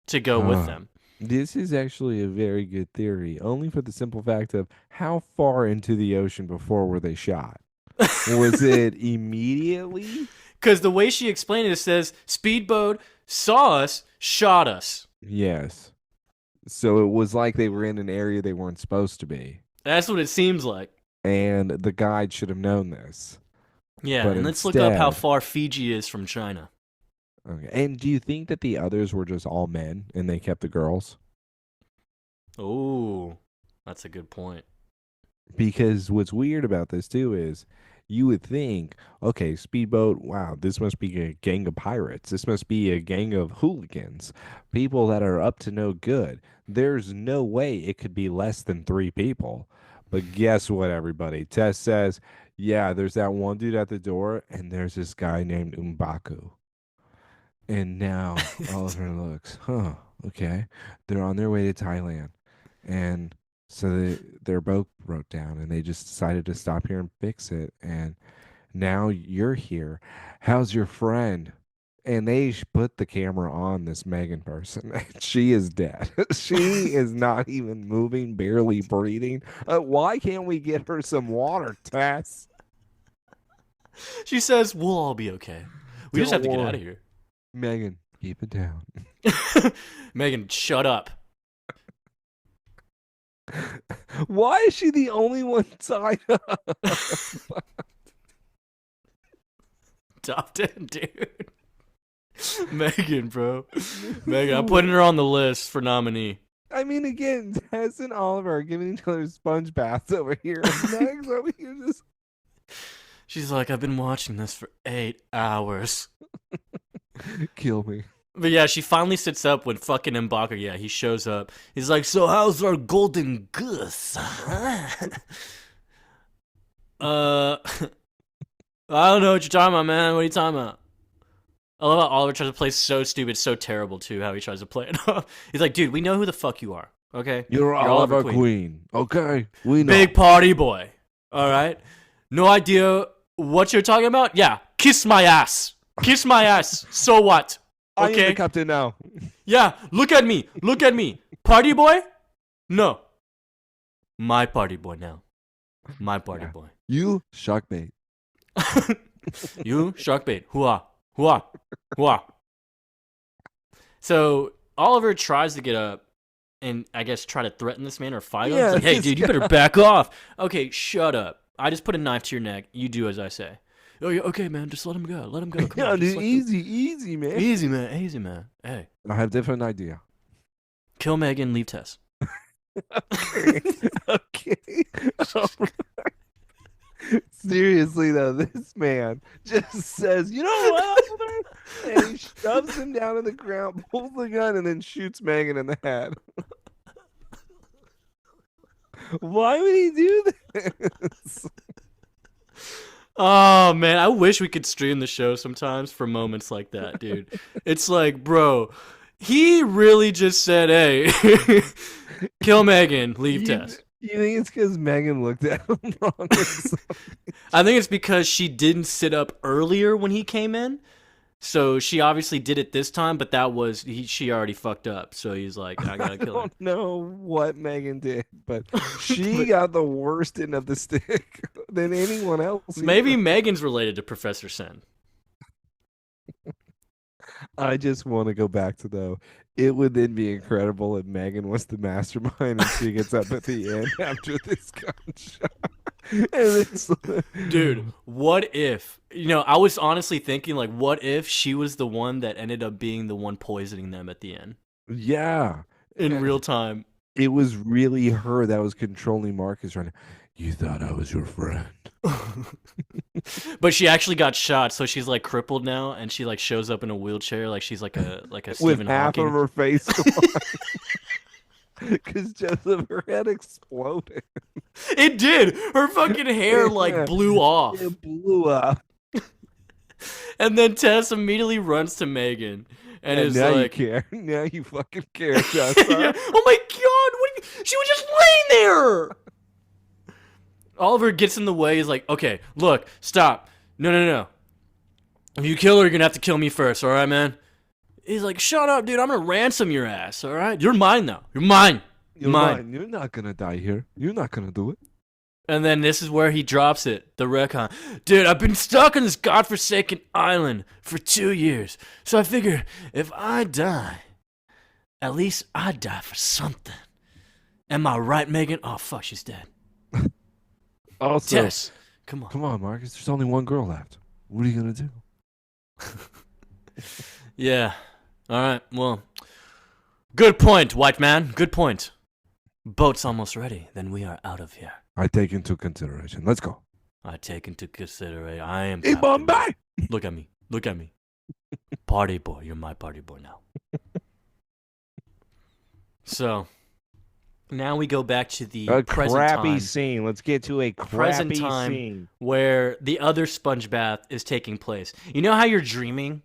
to go with them. This is actually a very good theory, only for the simple fact of how far into the ocean before were they shot? Was it immediately? Because the way she explained it, it says speedboat saw us, shot us. Yes. So it was like they were in an area they weren't supposed to be. That's what it seems like. And the guide should have known this. Yeah, But and let's look up how instead, far Fiji is from China. okay. And do you think that the others were just all men and they kept the girls? Oh, that's a good point. Because what's weird about this too is you would think, okay, speedboat, wow, this must be a gang of pirates. This must be a gang of hooligans, people that are up to no good. There's no way it could be less than three people. But guess what, everybody? Tess says, yeah, there's that one dude at the door, and there's this guy named Umbaku. And now Oliver looks, huh, okay. They're on their way to Thailand. And so their boat broke down and they just decided to stop here and fix it. And now you're here. How's your friend? And they put the camera on this Megan person. She is dead. She is not even moving, barely breathing. Why can't we get her some water, Tess? She says, we'll all be okay. We just have to get out of here. Megan, keep it down. Megan, shut up. Why is she the only one tied up? Top 10, dude. Megan, bro. Megan, I'm putting her on the list for nominee. I mean, again, Tess and Oliver are giving each other sponge baths over here. And Meg's over here just. She's like, I've been watching this for 8 hours. Kill me. But yeah, she finally sits up when fucking M'Baka, yeah, he shows up. He's like, so how's our golden goose? I don't know what you're talking about, man. What are you talking about? I love how Oliver tries to play so stupid, so terrible, too, how he tries to play it off. He's like, dude, we know who the fuck you are, okay? You're Oliver Queen. Okay, we know. Big party boy, all right? No idea what you're talking about? Yeah, kiss my ass. Kiss my ass. So what? Okay. I am Okay. the captain now. Yeah, look at me. Look at me. Party boy? No. My party boy now. My party boy. You shark bait. You shark bait. Hooah. Hooah. Hooah. So Oliver tries to get up and I guess try to threaten this man or fight him. Yeah, It's like, hey, this dude, you better back off. Okay, shut up. I just put a knife to your neck. You do as I say. Oh, yeah, okay, man. Just let him go. Let him go. Come Yeah, on, dude, just easy, man. Easy, man. Easy, man. Hey, I have different idea. kill Megan, leave Tess. Okay. Okay. Seriously though, this man just says, "You know what?" And he shoves him down on the ground, pulls the gun, and then shoots Megan in the head. Why would he do this? Oh man, I wish we could stream the show sometimes for moments like that, dude. It's like, bro, he really just said, "Hey, kill Megan, leave Tess." You think it's because Megan looked at him wrong? Or something? I think it's because she didn't sit up earlier when he came in. So she obviously did it this time, but that was she already fucked up. So he's like, I gotta kill her. I don't know what Megan did, but she got the worst end of the stick than anyone else. Maybe Megan's related to Professor Sen. I just want to go back to though. It would then be incredible if Megan was the mastermind and she gets up at the end after this gunshot. And it's Dude, what if, I was honestly thinking, like, what if she was the one that ended up being the one poisoning them at the end? Yeah. In real time. It was really her that was controlling Marcus right now. You thought I was your friend. But she actually got shot, so she's like crippled now, and she like shows up in a wheelchair, like she's like a Stephen With half Hawking. of her face because just of her head exploded. It did. Her fucking hair like Yeah. blew off. It blew up. And then Tess immediately runs to Megan and is now like, you care. Now you fucking care, Tess. Yeah. Oh my god! She was just laying there. Oliver gets in the way. He's like, okay, look, stop. No. If you kill her, you're gonna have to kill me first, all right, man? He's like, shut up, dude. I'm gonna ransom your ass, all right? You're mine now. You're mine. You're mine. You're not gonna die here. You're not gonna do it. And then this is where he drops it, the retcon. Dude, I've been stuck on this godforsaken island for 2 years. So I figure if I die, at least I die for something. Am I right, Megan? Oh, fuck, she's dead. Also, Tess, come on. come on, Marcus. There's only one girl left. What are you gonna do? Yeah. All right, well, good point, white man. Good point. Boat's almost ready. Then we are out of here. I take into consideration. Let's go. I take into consideration. I am Hey, Captain. Bombay! Look at me. Look at me. Party boy. You're my party boy now. So, now we go back to the A present crappy time, scene. Let's get to a present crappy time scene. where the other sponge bath is taking place. You know how you're dreaming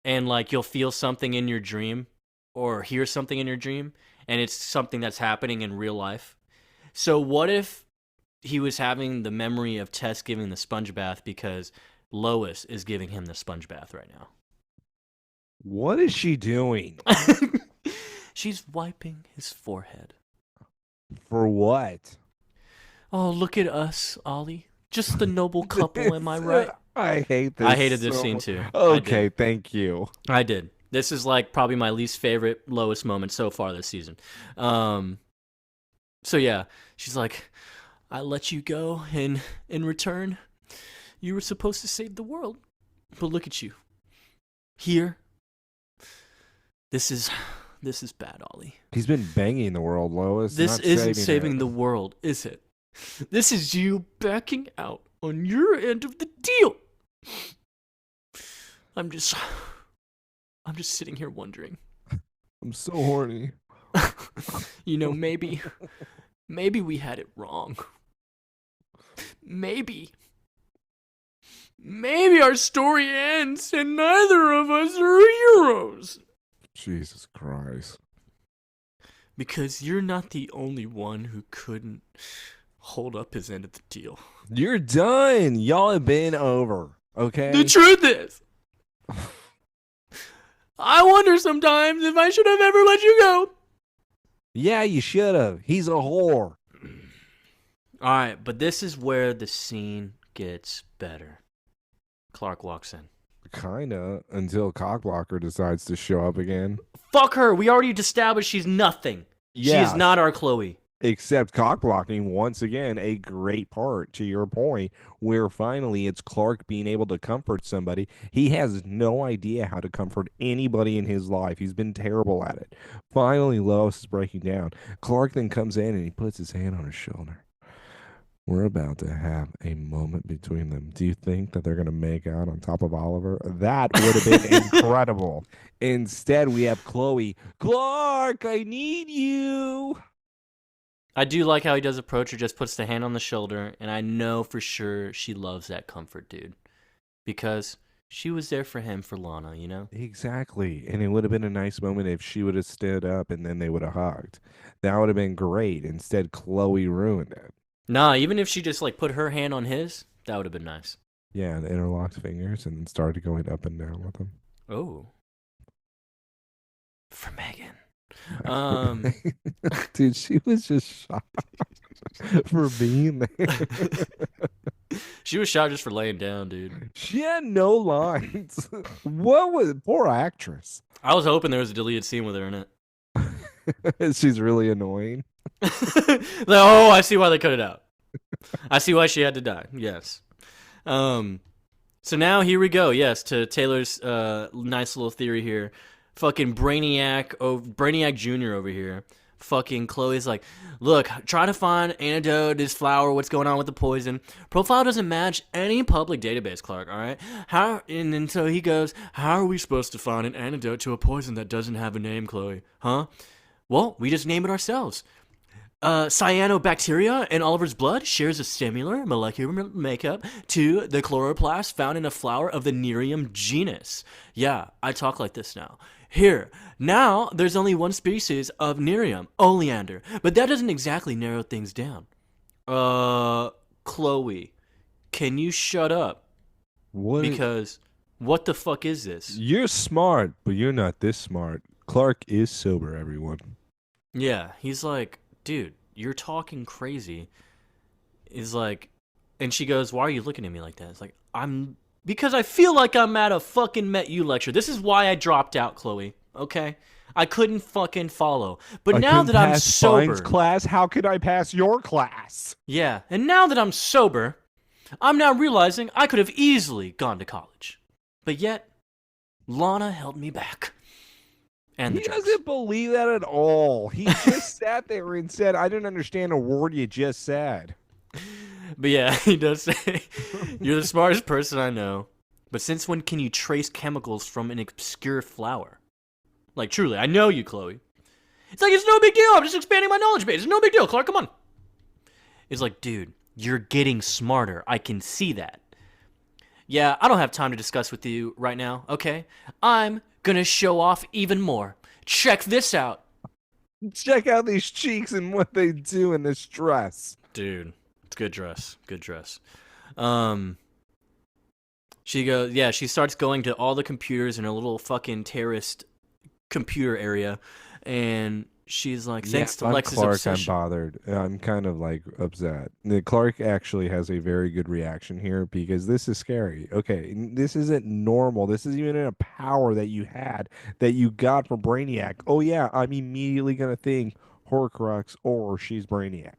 and like you'll feel something in your dream or hear something in your dream and it's something that's happening in real life? So what if he was having the memory of Tess giving the sponge bath because Lois is giving him the sponge bath right now? What is she doing? She's wiping his forehead. For what? Oh, look at us, Ollie. Just the noble couple, am I right? I hate this. I hated this so scene much. too. Okay, thank you. I did. This is like probably my least favorite Lois moment so far this season. So yeah, she's like, I let you go, and in return, you were supposed to save the world. But look at you. Here. This is bad, Ollie. He's been banging the world, Lois. This not isn't saving it. the world, is it? This is you backing out on your end of the deal. I'm just sitting here wondering. I'm so horny. You know, maybe we had it wrong. Maybe our story ends and neither of us are heroes. Jesus Christ. Because you're not the only one who couldn't hold up his end of the deal. You're done. Y'all have been over. Okay? The truth is, I wonder sometimes if I should have ever let you go. Yeah, you should have. He's a whore. Alright, but this is where the scene gets better. Clark walks in. Kinda, until Cockblocker decides to show up again. Fuck her! We already established she's nothing. Yeah. She is not our Chloe. Except cockblocking, once again, a great part to your point, where finally it's Clark being able to comfort somebody. He has no idea how to comfort anybody in his life. He's been terrible at it. Finally, Lois is breaking down. Clark then comes in and he puts his hand on her shoulder. We're about to have a moment between them. Do you think that they're going to make out on top of Oliver? That would have been incredible. Instead, we have Chloe. Clark, I need you. I do like how he does approach her, just puts the hand on the shoulder, and I know for sure she loves that comfort, dude. Because she was there for him for Lana, you know? Exactly. And it would have been a nice moment if she would have stood up and then they would have hugged. That would have been great. Instead, Chloe ruined it. Nah, even if she just like put her hand on his, that would have been nice. Yeah, the interlocked fingers and then started going up and down with him. Oh. For Megan. Dude, she was just shocked for being there. She was shot just for laying down, dude. She had no lines. What was poor actress? I was hoping there was a deleted scene with her in it. She's really annoying. Oh, I see why they cut it out. I see why she had to die. Yes. So now here we go. Yes, to Taylor's nice little theory here. Fucking Brainiac Jr. over here. Fucking Chloe's like, look, try to find antidote, this flower, what's going on with the poison. Profile doesn't match any public database, Clark, all right? And then so he goes, how are we supposed to find an antidote to a poison that doesn't have a name, Chloe? Huh? Well, we just name it ourselves. Cyanobacteria in Oliver's blood shares a similar molecular makeup to the chloroplast found in a flower of the Nerium genus. Yeah, I talk like this now. Here, now there's only one species of Nerium, oleander, but that doesn't exactly narrow things down. Chloe, can you shut up? What? Because what the fuck is this? You're smart, but you're not this smart. Clark is sober, everyone. Yeah, he's like, dude, you're talking crazy. He's like, and she goes, "Why are you looking at me like that?" It's like, because I feel like I'm at a fucking Met U lecture. This is why I dropped out, Chloe. Okay, I couldn't fucking follow. But I now couldn't that I'm pass Fine's sober, class. How could I pass your class? yeah, and now that I'm sober, I'm now realizing I could have easily gone to college, but yet Lana held me back. And the He drugs. doesn't believe that at all. He just sat there and said, I didn't understand a word you just said. But yeah, he does say, "You're the smartest person I know. But since when can you trace chemicals from an obscure flower? Like, truly, I know you, Chloe." It's like, "It's no big deal. I'm just expanding my knowledge base. It's no big deal, Clark. Come on." It's like, "Dude, you're getting smarter. I can see that." "Yeah, I don't have time to discuss with you right now, okay? I'm gonna show off even more. Check this out." Check out these cheeks and what they do in this dress. Dude, it's good dress. Good dress. Um, she goes, yeah, she starts going to all the computers in her little fucking terrorist computer area, and she's like, Yeah, thanks to I'm Lex's Clark. I'm obsession. bothered. I'm kind of like upset. Clark actually has a very good reaction here because this is scary. Okay, this isn't normal. This is even a power that you had that you got from Brainiac. Oh yeah, I'm immediately gonna think Horcrux or she's Brainiac.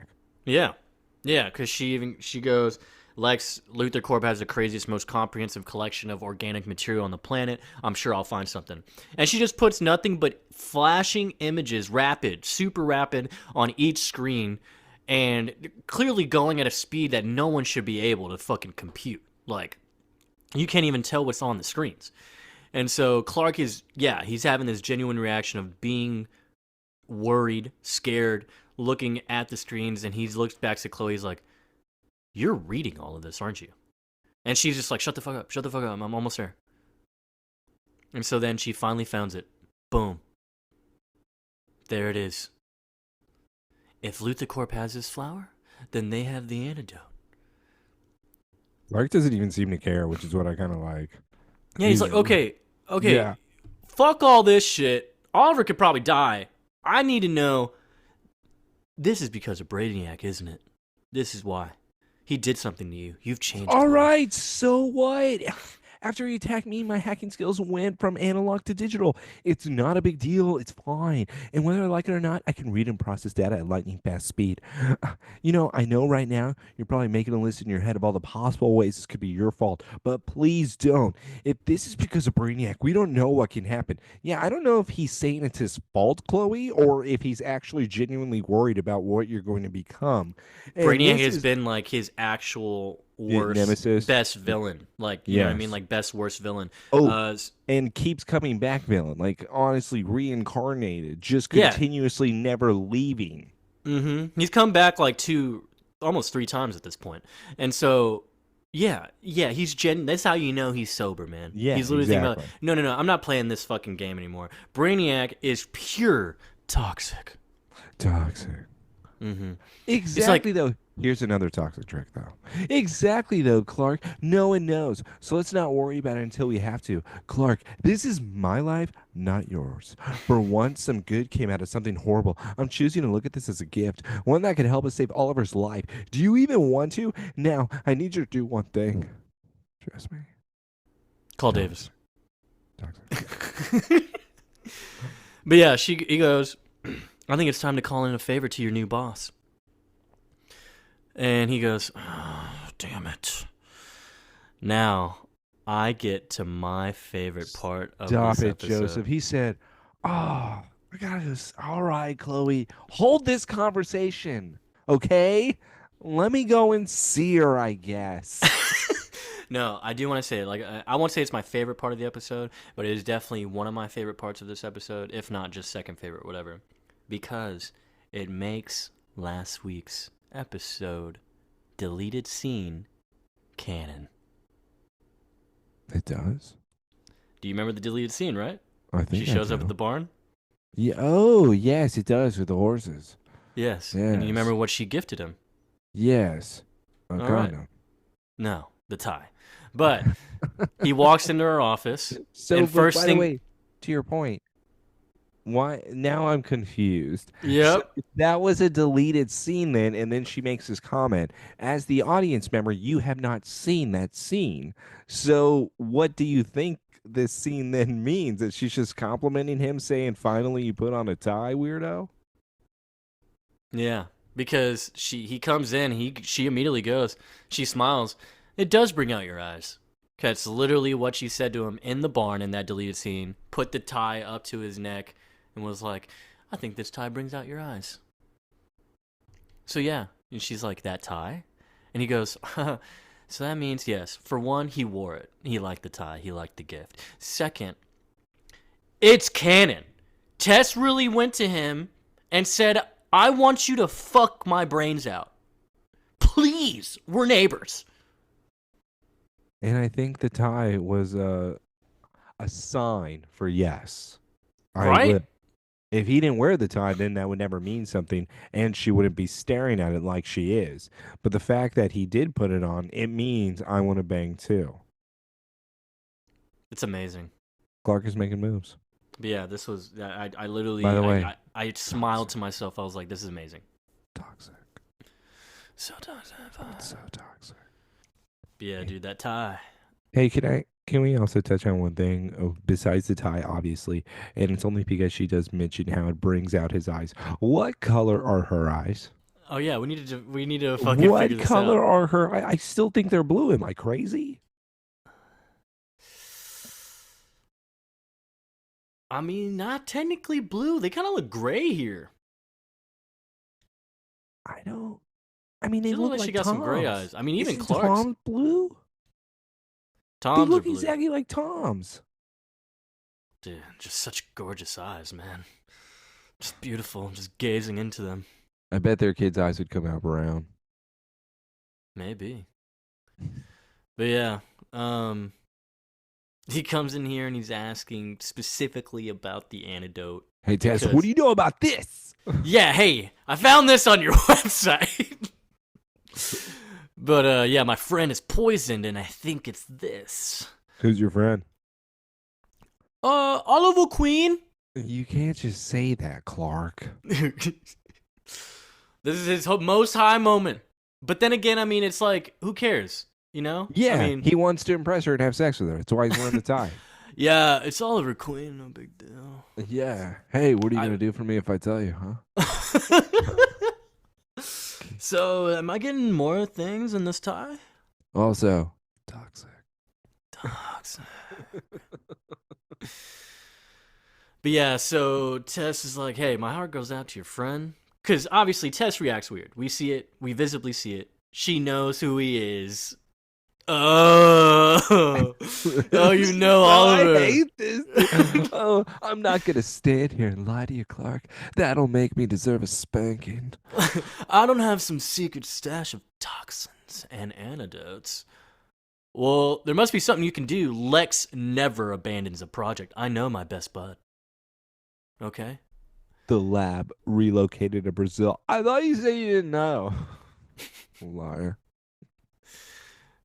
Yeah, yeah, because she goes, Lex Luthor Corp has the craziest, most comprehensive collection of organic material on the planet. I'm sure I'll find something. And she just puts nothing but flashing images, rapid, super rapid, on each screen, and clearly going at a speed that no one should be able to fucking compute. Like, you can't even tell what's on the screens. And so Clark is, yeah, he's having this genuine reaction of being worried, scared, looking at the screens, and he looks back to Chloe. He's like, "You're reading all of this, aren't you?" And she's just like, "Shut the fuck up, shut the fuck up. I'm almost there." And so then she finally finds it. Boom. There it is. If Luthicorp has this flower, then they have the antidote. Clark doesn't even seem to care, which is what I kind of like. Yeah, he's like, okay, Yeah. fuck all this shit. Oliver could probably die. I need to know. This is because of Brainiac, isn't it? This is why. He did something to you. You've changed, All Chloe. right, so what? After he attacked me, my hacking skills went from analog to digital. It's not a big deal. It's fine. And whether I like it or not, I can read and process data at lightning fast speed. I know right now you're probably making a list in your head of all the possible ways this could be your fault, but please don't. If this is because of Brainiac, we don't know what can happen. Yeah, I don't know if he's saying it's his fault, Chloe, or if he's actually genuinely worried about what you're going to become. And Brainiac this has is been like his actual worst, Nemesis. best villain. Like, you know what I mean? Yes. Like, best, worst villain. Oh, Uh, and keeps coming back villain, like honestly reincarnated, just yeah. continuously never leaving. He's come back like almost three times at this point. And so, yeah, that's how you know he's sober, man. Yeah, He's literally thinking about, exactly. no, I'm not playing this fucking game anymore. Brainiac is pure toxic. Toxic. It's like, Exactly though. Here's another toxic trick though. Exactly though, Clark. No one knows. So let's not worry about it until we have to. Clark, this is my life, not yours. For once some good came out of something horrible. I'm choosing to look at this as a gift. One that could help us save Oliver's life. Do you even want to? Now, I need you to do one thing. Trust me. call Toxic. Davis. Toxic. But yeah, he goes, "I think it's time to call in a favor to your new boss." And he goes, "Oh, damn it. Now I get to my favorite part of Stop this it, episode." Joseph. He said, "Oh, I gotta just, all right, Chloe, hold this conversation, okay? Let me go and see her, I guess." No, I do want to say it. Like, I won't say it's my favorite part of the episode, but it is definitely one of my favorite parts of this episode, if not just second favorite, whatever, because it makes last week's episode deleted scene canon. It does. Do you remember the deleted scene, right? I She think I shows up at do. the barn. Yeah. Oh, yes, it does with the horses. Yes, and you Yes. remember what she gifted him? Yes. A All right. condom. No, the tie. But he walks into her office, So, and but first by the thing, way, to your point, Why? Now I'm confused. So Yep. if that was a deleted scene then, and then she makes this comment. As the audience member, you have not seen that scene. So what do you think this scene then means? That she's just complimenting him, saying, "Finally, you put on a tie, weirdo." Yeah, because he comes in, she immediately goes, she smiles. It does bring out your eyes. That's literally what she said to him in the barn in that deleted scene. Put the tie up to his neck and was like, "I think this tie brings out your eyes." So yeah, and she's like, "That tie?" And he goes, "So that means yes. For one, he wore it. He liked the tie. He liked the gift. Second, it's canon. Tess really went to him and said, 'I want you to fuck my brains out. Please, we're neighbors.'" And I think the tie was a sign for yes, I will. Right? If he didn't wear the tie, then that would never mean something, and she wouldn't be staring at it like she is. But the fact that he did put it on, it means I want to bang too. It's amazing. Clark is making moves. But yeah, this was, I By literally, the way, I smiled to myself. I was like, this is amazing. toxic. So toxic. It's so toxic. But yeah, dude, that tie. Hey, can we also touch on one thing besides the tie, obviously, and it's only because she does mention how it brings out his eyes. What color are her eyes? Oh yeah, we need to fucking figure What this color out. are her? I still think they're blue. Am I crazy? I mean, not technically blue. They kind of look gray here. I don't. I mean, they She look look like she like got some gray Tom's. eyes. I mean, even Isn't Clark's. Tom's blue? They Tom's are look blue. exactly like Tom's. Dude, just such gorgeous eyes, man. Just beautiful. Just gazing into them. I bet their kids' eyes would come out brown. Maybe. But yeah, he comes in here and he's asking specifically about the antidote. Hey, Tess, Because, what do you know about this? yeah, hey, I found this on your website. But yeah, my friend is poisoned and I think it's this. Who's your friend? Oliver Queen. You can't just say that, Clark. This is his most high moment. But then again, I mean, it's like, who cares? You know? Yeah, I mean, he wants to impress her and have sex with her. That's why he's wearing the tie. yeah, it's Oliver Queen, no big deal. Yeah. Hey, what are you I- gonna do for me if I tell you, huh? So, am I getting more things in this tie? Also, toxic. Toxic. But yeah, so Tess is like, "Hey, my heart goes out to your friend." Because obviously Tess reacts weird. We see it. We visibly see it. She knows who he is. Oh, oh, you know Oliver. I hate this. Oh, I'm not gonna stand here and lie to you, Clark. That'll make me deserve a spanking. I don't have some secret stash of toxins and antidotes. Well, there must be something you can do. Lex never abandons a project. I know my best bud. Okay? The lab relocated to Brazil. I thought you said you didn't know. Liar.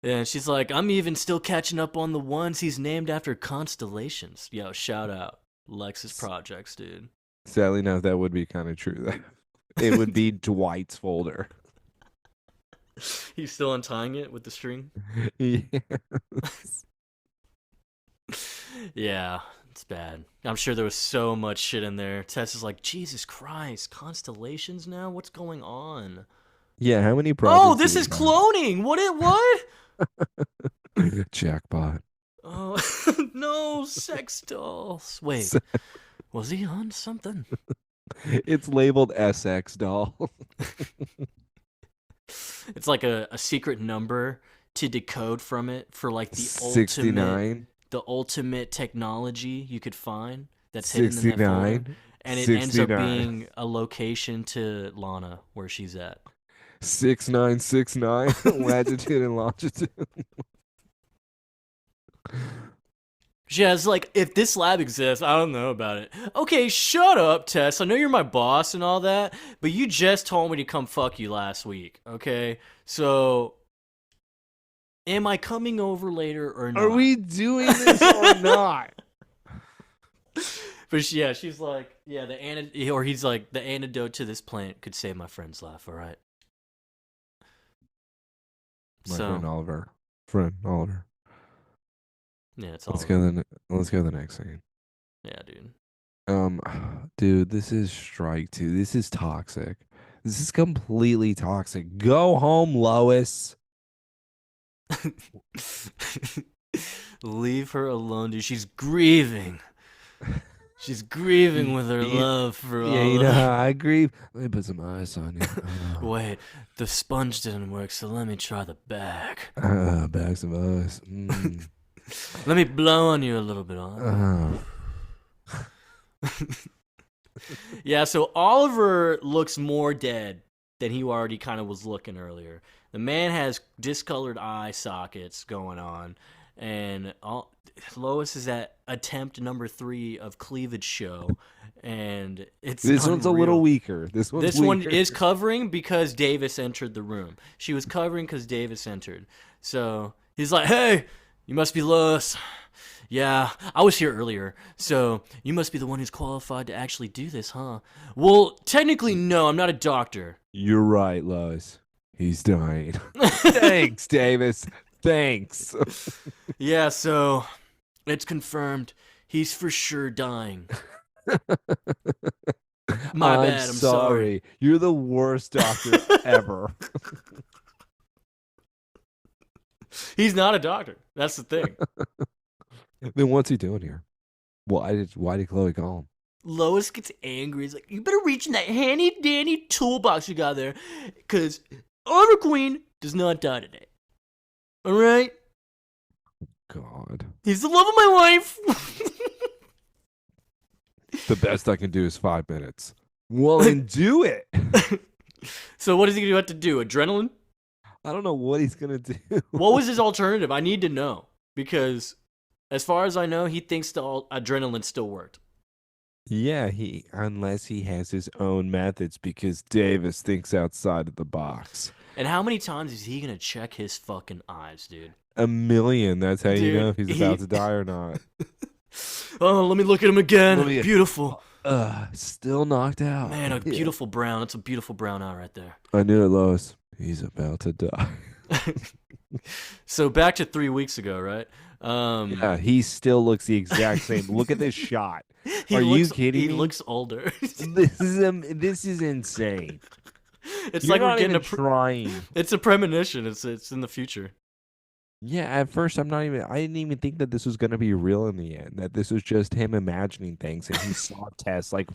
Yeah, and she's like, "I'm even still catching up on the ones he's named after constellations." Yo, shout out. Lex's projects, dude. Sadly, no, that would be kind of true. It would be Dwight's folder. He's still untying it with the string. Yes. Yeah, it's bad. I'm sure there was so much shit in there. Tess is like, "Jesus Christ, constellations now? What's going on?" Yeah, how many projects? Oh, this is cloning. What? Jackpot. Oh, no, sex dolls. Wait, was he on something? It's labeled SX doll. It's like a secret number to decode from it for like the 69. ultimate technology you could find that's hidden in that folder. 69. And it ends up 69. being a location to Lana where she's at. 6969. Latitude and longitude. Yeah, it's like, if this lab exists, I don't know about it. Okay, shut up, Tess. I know you're my boss and all that, but you just told me to come fuck you last week, okay? So, am I coming over later or not? Are we doing this or not? But yeah, she's like, yeah, or he's like, the antidote to this plant could save my friend's life. All right. My So friend Oliver. Friend Oliver. yeah, it's Let's go Oliver. to let's go to the next scene. Yeah, dude. Um, dude, this is strike two. This is toxic. This is completely toxic. Go home, Lois. Leave her alone, dude. She's grieving. She's grieving Y- with her y- love for Yeah, you know Oliver. how I grieve. Let me put some ice on you. Wait, the sponge didn't work, so let me try the bag. Bags of ice. Mm. Let me blow on you a little bit, Oliver. Uh, Yeah, so Oliver looks more dead than he already kind of was looking earlier. The man has discolored eye sockets going on, and Lois is at attempt number 3 of cleavage show, and it's this one's a little unreal. weaker. This one's This one weaker. is covering because Davis entered the room. She was covering because Davis entered. So he's like, "Hey, you must be Lois. Yeah, I was here earlier, so you must be the one who's qualified to actually do this, huh?" Well, technically, no, I'm not a doctor. You're right, Lois. He's dying. Thanks, Davis. Thanks. Yeah, so it's confirmed. He's for sure dying. My I'm bad, I'm sorry. sorry. You're the worst doctor ever. He's not a doctor. That's the thing. Then what's he doing here? Why did Chloe call him? Lois gets angry. He's like, "You better reach in that handy dandy toolbox you got there, because Oliver Queen does not die today. All right? God. He's the love of my life." The best I can do is 5 minutes. Well, then do it. So what is he going to have to do? Adrenaline? I don't know what he's gonna do. What was his alternative? I need to know. Because as far as I know, he thinks the adrenaline still worked. Yeah, unless he has his own methods because Davis thinks outside of the box. And how many times is he going to check his fucking eyes, dude? A million. That's how you know Dude, if he's about to die or not. Oh, let me look at him again. Let me- Beautiful. Still knocked out. Man, a Yeah. beautiful brown. That's a beautiful brown eye right there. I knew it, Lois. He's about to die. So back to 3 weeks ago, right? Yeah, he still looks the exact same. Look at this shot. Are you kidding He me? looks older. This is insane. It's You're like we're not getting even trying. It's a premonition. It's in the future. Yeah, at first I didn't even think that this was gonna be real in the end. That this was just him imagining things, and he saw Tess like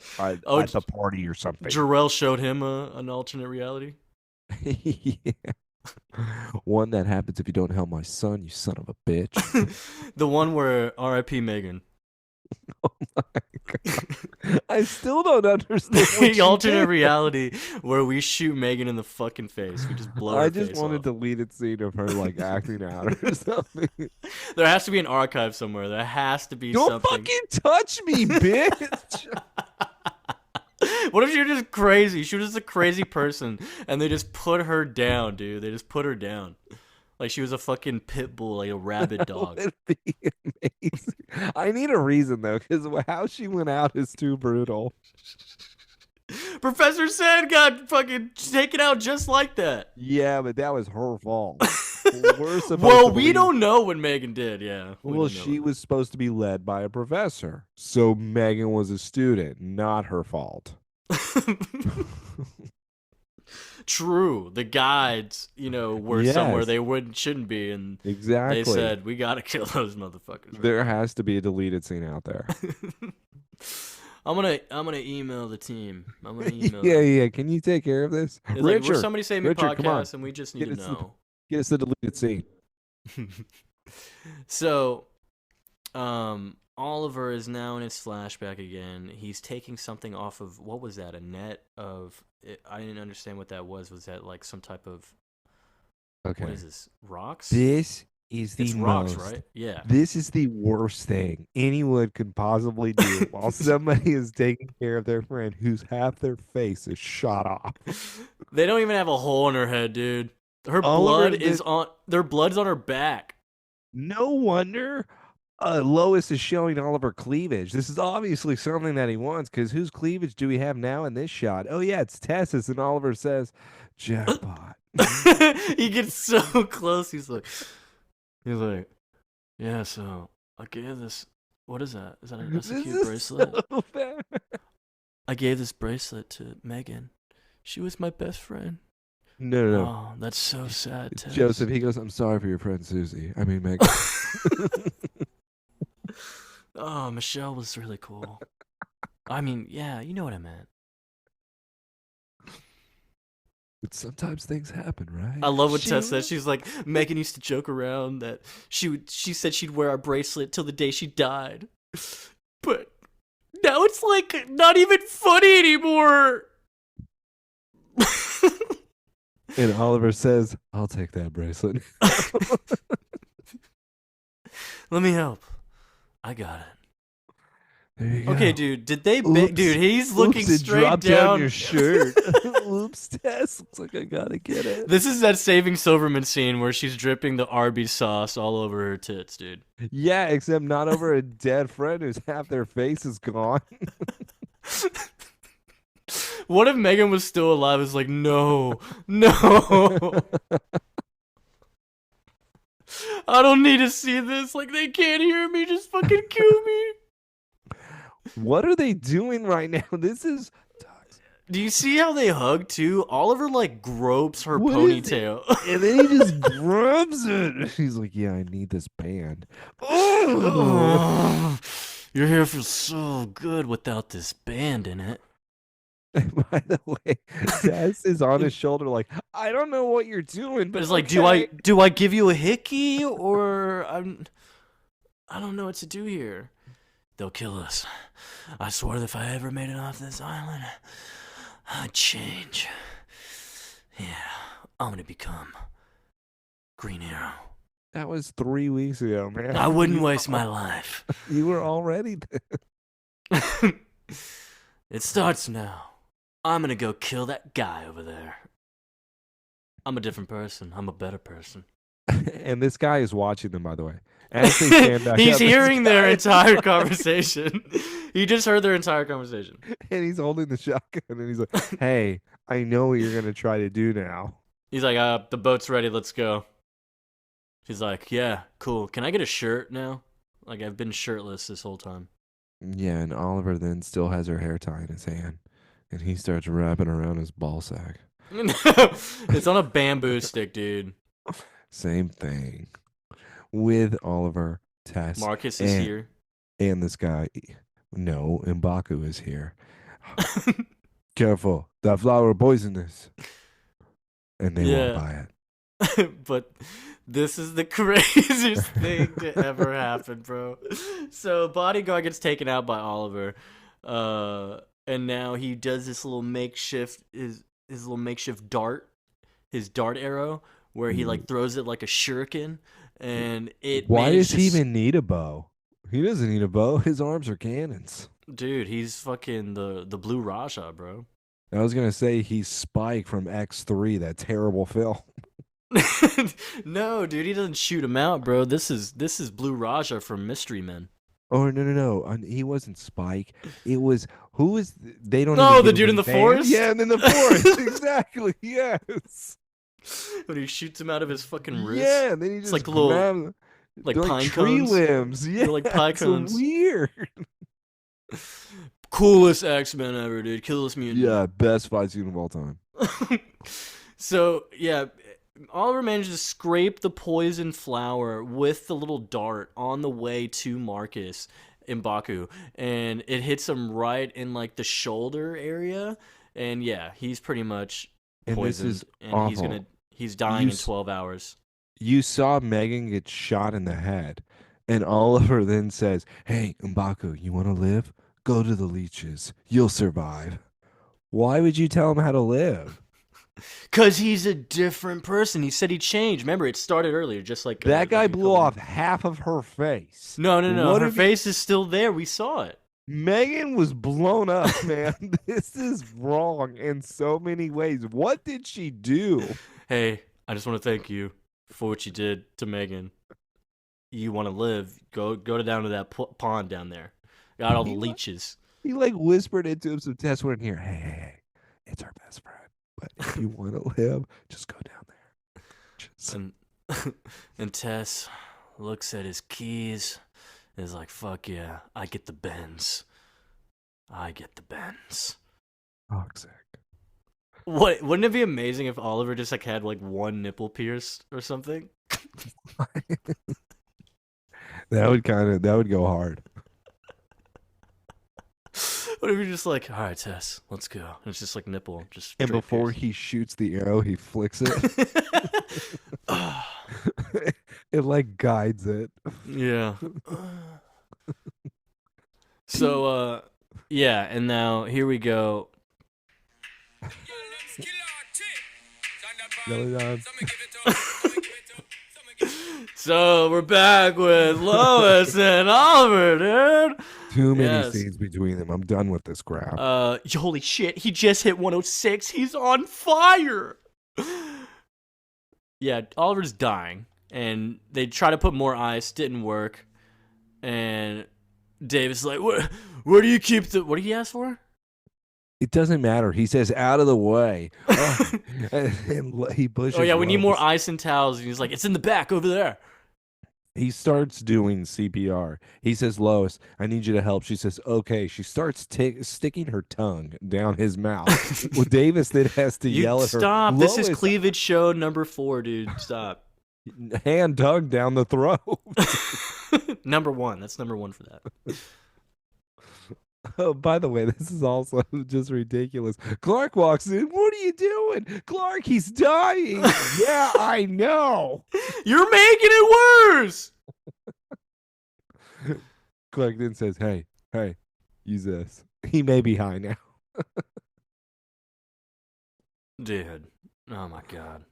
Oh, at the party or something. Jarrell showed him an alternate reality. Yeah. One that happens if you don't help my son, you son of a bitch. The one where R.I.P. Megan. Oh my God. I still don't understand what The you alternate did. reality where we shoot Megan in the fucking face. We just blow I her just face want a off. deleted scene of her like acting out or something. There has to be an archive somewhere. There has to be Don't something. fucking touch me, bitch. What if you're just crazy? She was just a crazy person, and they just put her down, dude. They just put her down, like she was a fucking pit bull, like a rabid dog. That would be amazing. I need a reason though, because how she went out is too brutal. Professor Sand got fucking taken out just like that. Yeah, but that was her fault. We're supposed Well, to we believe. don't know what Megan did. Yeah. we Well, don't know. she was supposed to be led by a professor, so Megan was a student, not her fault. True. The guides, were somewhere Yes. they shouldn't be, and Exactly. they said we gotta kill those motherfuckers. There has to be a deleted scene out there. I'm gonna email the team. I'm gonna email. Yeah, them. yeah. Can you take care of this, It's like, we're Richard? somebody save me Richard, come on. podcast, and we just need Get to us the- know. Get us the deleted scene. So, Oliver is now in his flashback again. He's taking something off of, what was that? A net of, I didn't understand what that was. Was that like some type of, Okay. what is this? Rocks? This is the It's rocks, most. right? Yeah. This is the worst thing anyone could possibly do while somebody is taking care of their friend whose half their face is shot off. They don't even have a hole in her head, dude. Her Oliver blood is on, their blood's on her back. No wonder Lois is showing Oliver cleavage. This is obviously something that he wants because whose cleavage do we have now in this shot? Oh yeah, it's Tess's, and Oliver says, "Jackpot." He gets so close. He's like, yeah. So I gave this. What is that? That's a This cute is bracelet. so bad. I gave this bracelet to Megan. She was my best friend. No, no, no. Oh, that's so sad, Tess. Joseph, he goes, "I'm sorry for your friend Susie. I mean Megan." Oh, Michelle was really cool. I mean, yeah, you know what I meant. But sometimes things happen, right? I love what Tess said. Sheila? She's like, Megan used to joke around that she said she'd wear our bracelet till the day she died. But now it's like not even funny anymore. And Oliver says, "I'll take that bracelet." Let me help. I got it. There you Okay, go. dude, did they Oops. dude, he's looking Oops, it straight dropped down. your shirt. Oops, Tess. Looks like I gotta get it. This is that Saving Silverman scene where she's dripping the Arby's sauce all over her tits, dude. Yeah, except not over a dead friend who's half their face is gone. What if Megan was still alive? It's like, no, no. I don't need to see this. Like, they can't hear me. Just fucking kill me. What are they doing right now? This is Do you see how they hug too? Oliver like gropes her what is it? ponytail. And then he just grabs it. He's like, "Yeah, I need this band." Oh. Oh, your hair feels so good without this band in it. By the way, Tess is on his shoulder, like, "I don't know what you're doing, but It's like, okay." do I give you a hickey or I don't know what to do here. They'll kill us. I swear that if I ever made it off this island, I'd change. Yeah, I'm gonna become Green Arrow. That was 3 weeks ago, man. I wouldn't waste my life. You were already It starts now. I'm gonna go kill that guy over there. I'm a different person. I'm a better person. And this guy is watching them, by the way. As they stand back He's up, hearing their entire conversation. He just heard their entire conversation. and he's holding the shotgun, and he's like, "Hey, I know what you're gonna try to do now." He's like, the boat's ready. Let's go. He's like, yeah, cool. Can I get a shirt now? Like, I've been shirtless this whole time. Yeah, and Oliver then still has her hair tie in his hand, and he starts wrapping around his ball sack. It's on a bamboo stick, dude. Same thing with Oliver, Tess, Marcus is here. and this guy. No, M'Baku is here. Careful, that flower poisonous. And they won't buy it. But this is the craziest thing to ever happen, bro. So Bodyguard gets taken out by Oliver, and now he does this little makeshift his little makeshift dart, his dart arrow, where he like throws it like a shuriken, and it. Why does he even need a bow? He doesn't need a bow. His arms are cannons. Dude, he's fucking the Blue Raja, bro. I was gonna say he's Spike from X3, that terrible film. No, dude, he doesn't shoot him out, bro. This is Blue Raja from Mystery Men. Oh no! He wasn't Spike. It was who was they don't. No, even the give dude him in the a name. forest? Yeah, and in the forest, exactly. Yes. When he shoots him out of his fucking wrist. Yeah, and then he just like little, grabs, like they're pine tree cones. limbs. Yeah, They're like pine it's cones. weird. Coolest X-Men ever, dude. Coolest mutant. Yeah, best fight scene of all time. So yeah, Oliver managed to scrape the poison flower with the little dart on the way to Marcus M'Baku, and it hits him right in like the shoulder area, and yeah, he's pretty much And poisoned, this is and awful. he's dying You in 12 hours. You saw Megan get shot in the head, and Oliver then says, "Hey, M'Baku, you want to live? Go to the leeches. You'll survive." Why would you tell him how to live? Cause he's a different person. He said he changed. Remember, it started earlier, just like That guy like a blew couple off minutes- half of her face. No. What Her if face is still there. We saw it. Megan was blown up, man. This is wrong in so many ways. What did she do? Hey, I just want to thank you for what you did to Megan. you want to live, go down to that pond down there. Got all the He like leeches. he like whispered into him, so Tess went in here. Hey, hey, hey, it's our best friend. But if you want to live, just go down there. Just And and Tess looks at his keys and is like, "Fuck yeah, I get the Benz. I get the Benz." toxic. What wouldn't it be amazing if Oliver just like had like one nipple pierced or something? That would go hard. What if you're just like, all right, Tess, let's go. And it's just like nipple, just And straight before pierced. he shoots the arrow, he flicks it. It like guides it. Yeah. So, yeah, and now here we go. Yellow Dog. So we're back with Lois and Oliver, dude. Too many Yes. scenes between them. I'm done with this crap. Holy shit, he just hit 106. He's on fire. Yeah, Oliver's dying, and they try to put more ice, didn't work, and Davis is like, where do you keep the? What did he ask for? It doesn't matter. He says, "Out of the way." Oh, and he pushes. Oh yeah, we need more Lois. ice and towels. And he's like, it's in the back over there. He starts doing CPR. He says, "Lois, I need you to help." She says, "Okay." She starts sticking her tongue down his mouth. Well, Davis then has to You yell at her, stop. This is "Lois, cleavage show number 4, dude. Stop. hand tongue down the throat." Number 1. That's number 1 for that. Oh, by the way, this is also just ridiculous. Clark walks in. "What are you doing?" "Clark, he's dying." "Yeah, I know." You're making it worse. Clark then says, hey, use this. He may be high now. Dude. Oh my god.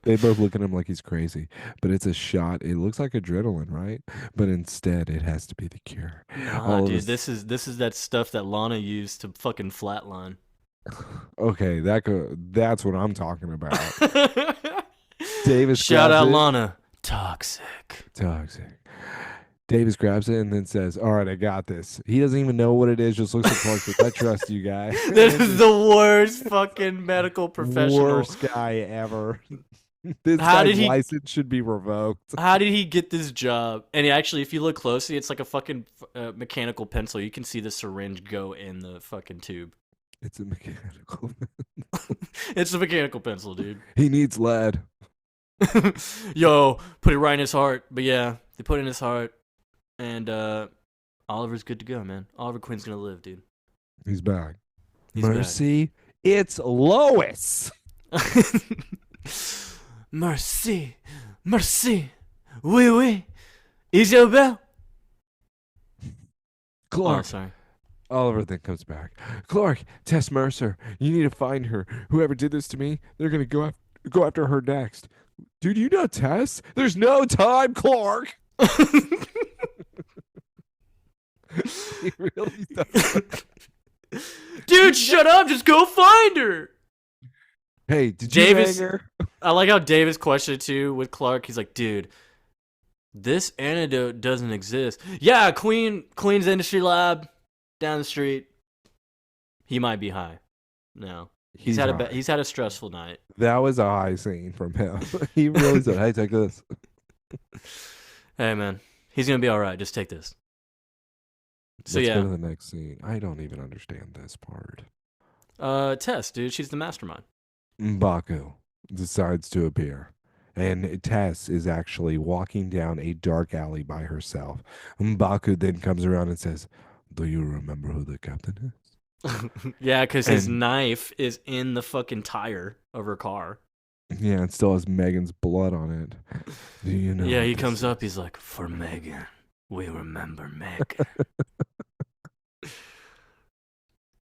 They both look at him like he's crazy, but it's a shot. It looks like adrenaline, right? But instead, it has to be the cure. Nah, All of dude. us. This is that stuff that Lana used to fucking flatline. Okay, that's what I'm talking about. Davis Shout grabs out it. Lana. Toxic. Toxic. Davis grabs it and then says, "All right, I got this." He doesn't even know what it is. Just looks at Clark. Says, "I trust you, guy." This is the worst fucking medical professional. Worst guy ever. This How guy's did he? license should be revoked. How did he get this job? And actually, if you look closely, it's like a fucking mechanical pencil. You can see the syringe go in the fucking tube. It's a mechanical. It's a mechanical pencil, dude. He needs lead. Yo, put it right in his heart. But yeah, they put it in his heart, and Oliver's good to go, man. Oliver Queen's gonna live, dude. He's back. He's Mercy. It's Lois. back. Merci, merci, oui, oui, Isabel. Oh, Clark. sorry. Oliver then comes back. "Clark, Tess Mercer. You need to find her. Whoever did this to me, they're gonna go after her next." "Dude, you know Tess? There's no time, Clark." He really does. Dude, shut up! Just go find her. Hey, did Davis- you hang her? I like how Davis questioned it too with Clark. He's like, dude, this antidote doesn't exist. Yeah, Queen's Industry Lab down the street. He might be high. No, he's had high. he's had a stressful night. That was a high scene from him. He really said, "Hey, take this." Hey man, he's gonna be all right. Just take this. So Let's go yeah, to the next scene. I don't even understand this part. Tess, dude, she's the mastermind. M'Baku decides to appear, and Tess is actually walking down a dark alley by herself. M'Baku then comes around and says, "Do you remember who the captain is?" Yeah, because his And- knife is in the fucking tire of her car. Yeah, it still has Megan's blood on it. "Do you know?" Yeah, what he this comes is?" up. He's like, "For Megan, we remember Megan.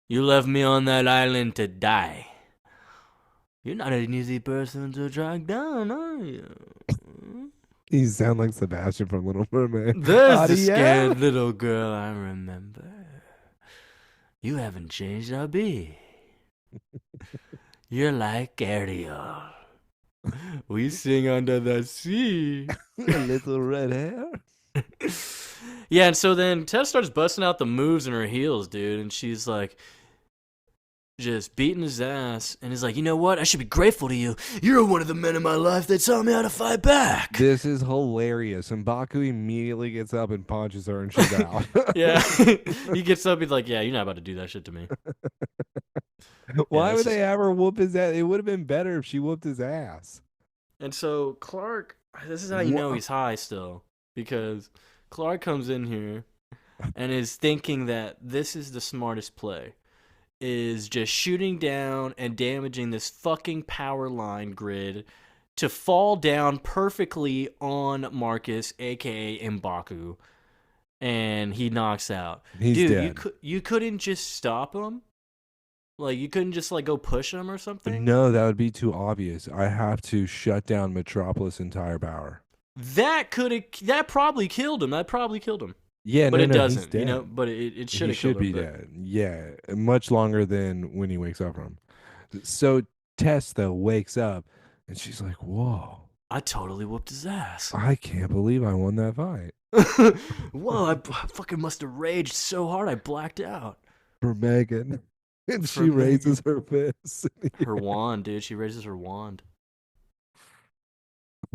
You left me on that island to die. You're not an easy person to track down, are you? You sound like Sebastian from Little Mermaid. There's the Adieu. scared little girl I remember. You haven't changed a bit. You're like Ariel. We sing under the sea. A little red hair. Yeah, and so then Tess starts busting out the moves in her heels, dude, and she's like just beating his ass, and he's like, you know what? I should be grateful to you. You're one of the men in my life that taught me how to fight back. This is hilarious. And Baku immediately gets up and punches her, and she's out. Yeah, he gets up, he's like, yeah, you're not about to do that shit to me. Yeah, Why it's would they just, have her whoop his ass? It would have been better if she whooped his ass. and so Clark, this is how you know What? he's high still, because Clark comes in here and is thinking that this is the smartest play. Is just shooting down and damaging this fucking power line grid to fall down perfectly on Marcus, aka M'Baku, and he knocks out. He's Dude, dead. you couldn't just stop him? Like you couldn't just like go push him or something? No, that would be too obvious. I have to shut down Metropolis' entire power. That probably killed him. That probably killed him. Yeah, But no, it no, he's doesn't, dead. but it should He have killed should him, be but dead. Yeah, much longer than when he wakes up from. So Tess though wakes up and she's like, "Whoa, I totally whooped his ass. I can't believe I won that fight Whoa, I fucking must have raged so hard I blacked out. for Megan." And For she Megan. raises her fist. Her wand, dude. She raises her wand.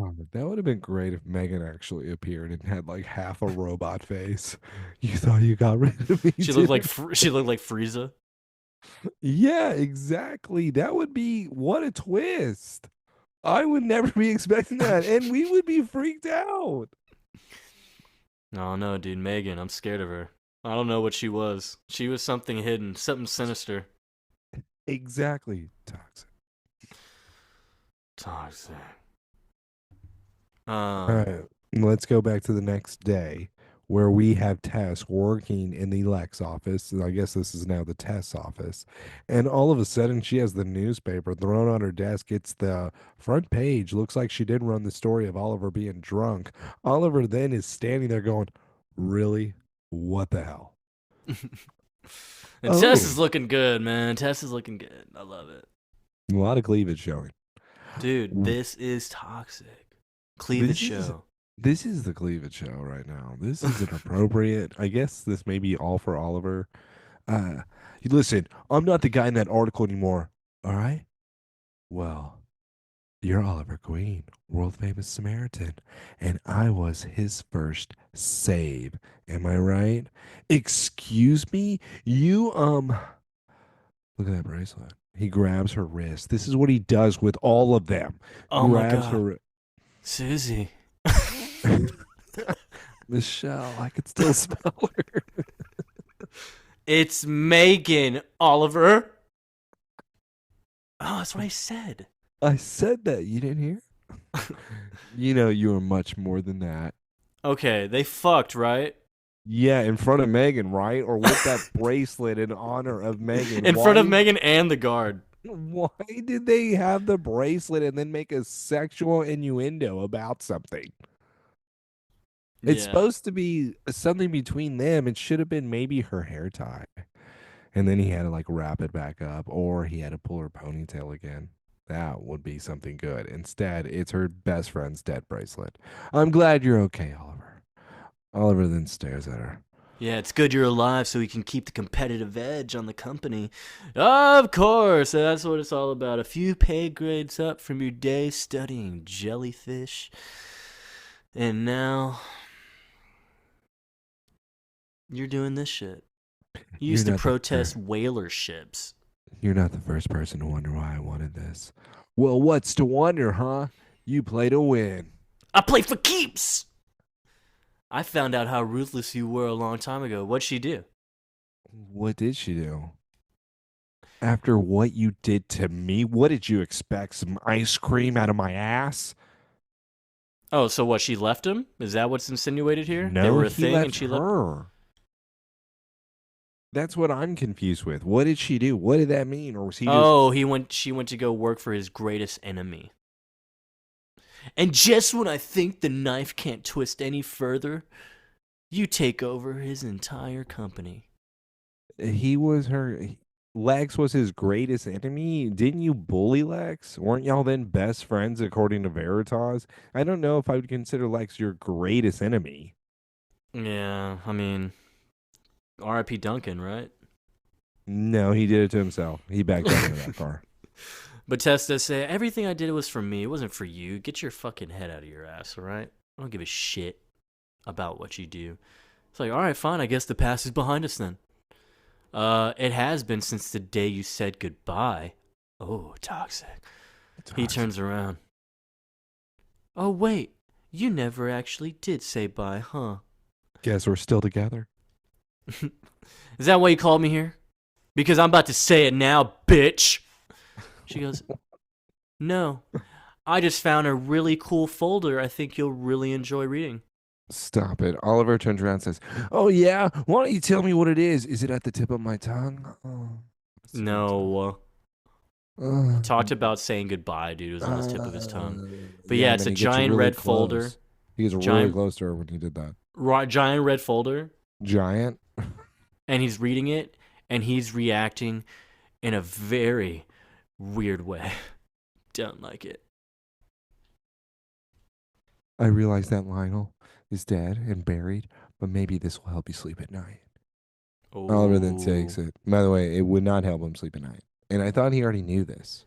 Oh, that would have been great if Megan actually appeared and had like half a robot face. You thought you got rid of me, She looked like did? she looked like Frieza. Yeah, exactly. That would be what a twist. I would never be expecting that, and we would be freaked out. Oh no, dude, Megan. I'm scared of her. I don't know what she was. She was something hidden, something sinister. Exactly. Toxic. Toxic. All right, let's go back to the next day where we have Tess working in the Lex office. I guess this is now the Tess office. And all of a sudden, she has the newspaper thrown on her desk. It's the front page. Looks like she did run the story of Oliver being drunk. Oliver then is standing there going, really? What the hell? And Tess Oh, is looking good, man. Tess is looking good. I love it. a lot of cleavage showing. Dude, this is toxic. Cleavage This is show. this is the cleavage show right now. This is inappropriate. I guess this may be all for Oliver. Listen, I'm not the guy in that article anymore. All right? Well, you're Oliver Queen, world famous Samaritan, and I was his first save. Am I right? Excuse me? Look at that bracelet. He grabs her wrist. This is what he does with all of them. Oh my Grabs god. her. Susie. Michelle, I could still smell her. It's Megan, Oliver. Oh, that's what I said. I said that. You didn't hear? You know, you are much more than that. Okay, they fucked, right? Yeah, in front of Megan, right? Or with that bracelet in honor of Megan. In front of Megan and the guard. Why did they have the bracelet and then make a sexual innuendo about something? It's Yeah. supposed to be something between them. It should have been maybe her hair tie. And then he had to like wrap it back up, or he had to pull her ponytail again. That would be something good. Instead, it's her best friend's dead bracelet. I'm glad you're okay, Oliver. Oliver then stares at her. Yeah, it's good you're alive so we can keep the competitive edge on the company. Of course, that's what it's all about. A few pay grades up from your day studying jellyfish. And now you're doing this shit. You You're used to not the protest first. whaler ships. You're not the first person to wonder why I wanted this. Well, what's to wonder, huh? You play to win. I play for keeps! I found out how ruthless you were a long time ago. What'd she do? What did she do? After what you did to me, what did you expect? Some ice cream out of my ass? Oh, so what? She left him? Is that what's insinuated here? They No, were a he thing and left she left. her. That's what I'm confused with. What did she do? What did that mean? Or was he just Oh, he went. She went to go work for his greatest enemy. And just when I think the knife can't twist any further, you take over his entire company. he was her Lex was his greatest enemy. Didn't you bully Lex? Weren't y'all then best friends according to Veritas? I don't know if I would consider Lex your greatest enemy. Yeah, I mean, R.I.P. Duncan, right? No, he did it to himself. He backed out of that car. But Tess does say, everything I did was for me. It wasn't for you. Get your fucking head out of your ass, all right? I don't give a shit about what you do. It's like, all right, fine. I guess the past is behind us then. It has been since the day you said goodbye. Oh, toxic. He Toxic. turns around. Oh, wait. You never actually did say bye, huh? Guess we're still together. Is that why you called me here? Because I'm about to say it now, bitch. She goes, no. I just found a really cool folder I think you'll really enjoy reading. Stop it. Oliver turns around and says, "Oh, yeah? Why don't you tell me what it is? Is it at the tip of my tongue?" Oh, so No. He tough. talked about saying goodbye, dude. It was on the tip of his tongue. But Yeah, yeah, and it's then a he gets giant really red folder. close. He gets really Giant, close to her when he did that. giant red folder. Giant. And he's reading it, and he's reacting in a very weird way. Don't like it. I realize that Lionel is dead and buried, but maybe this will help you sleep at night. Oliver then takes Oh. it. By the way, it would not help him sleep at night. And I thought he already knew this.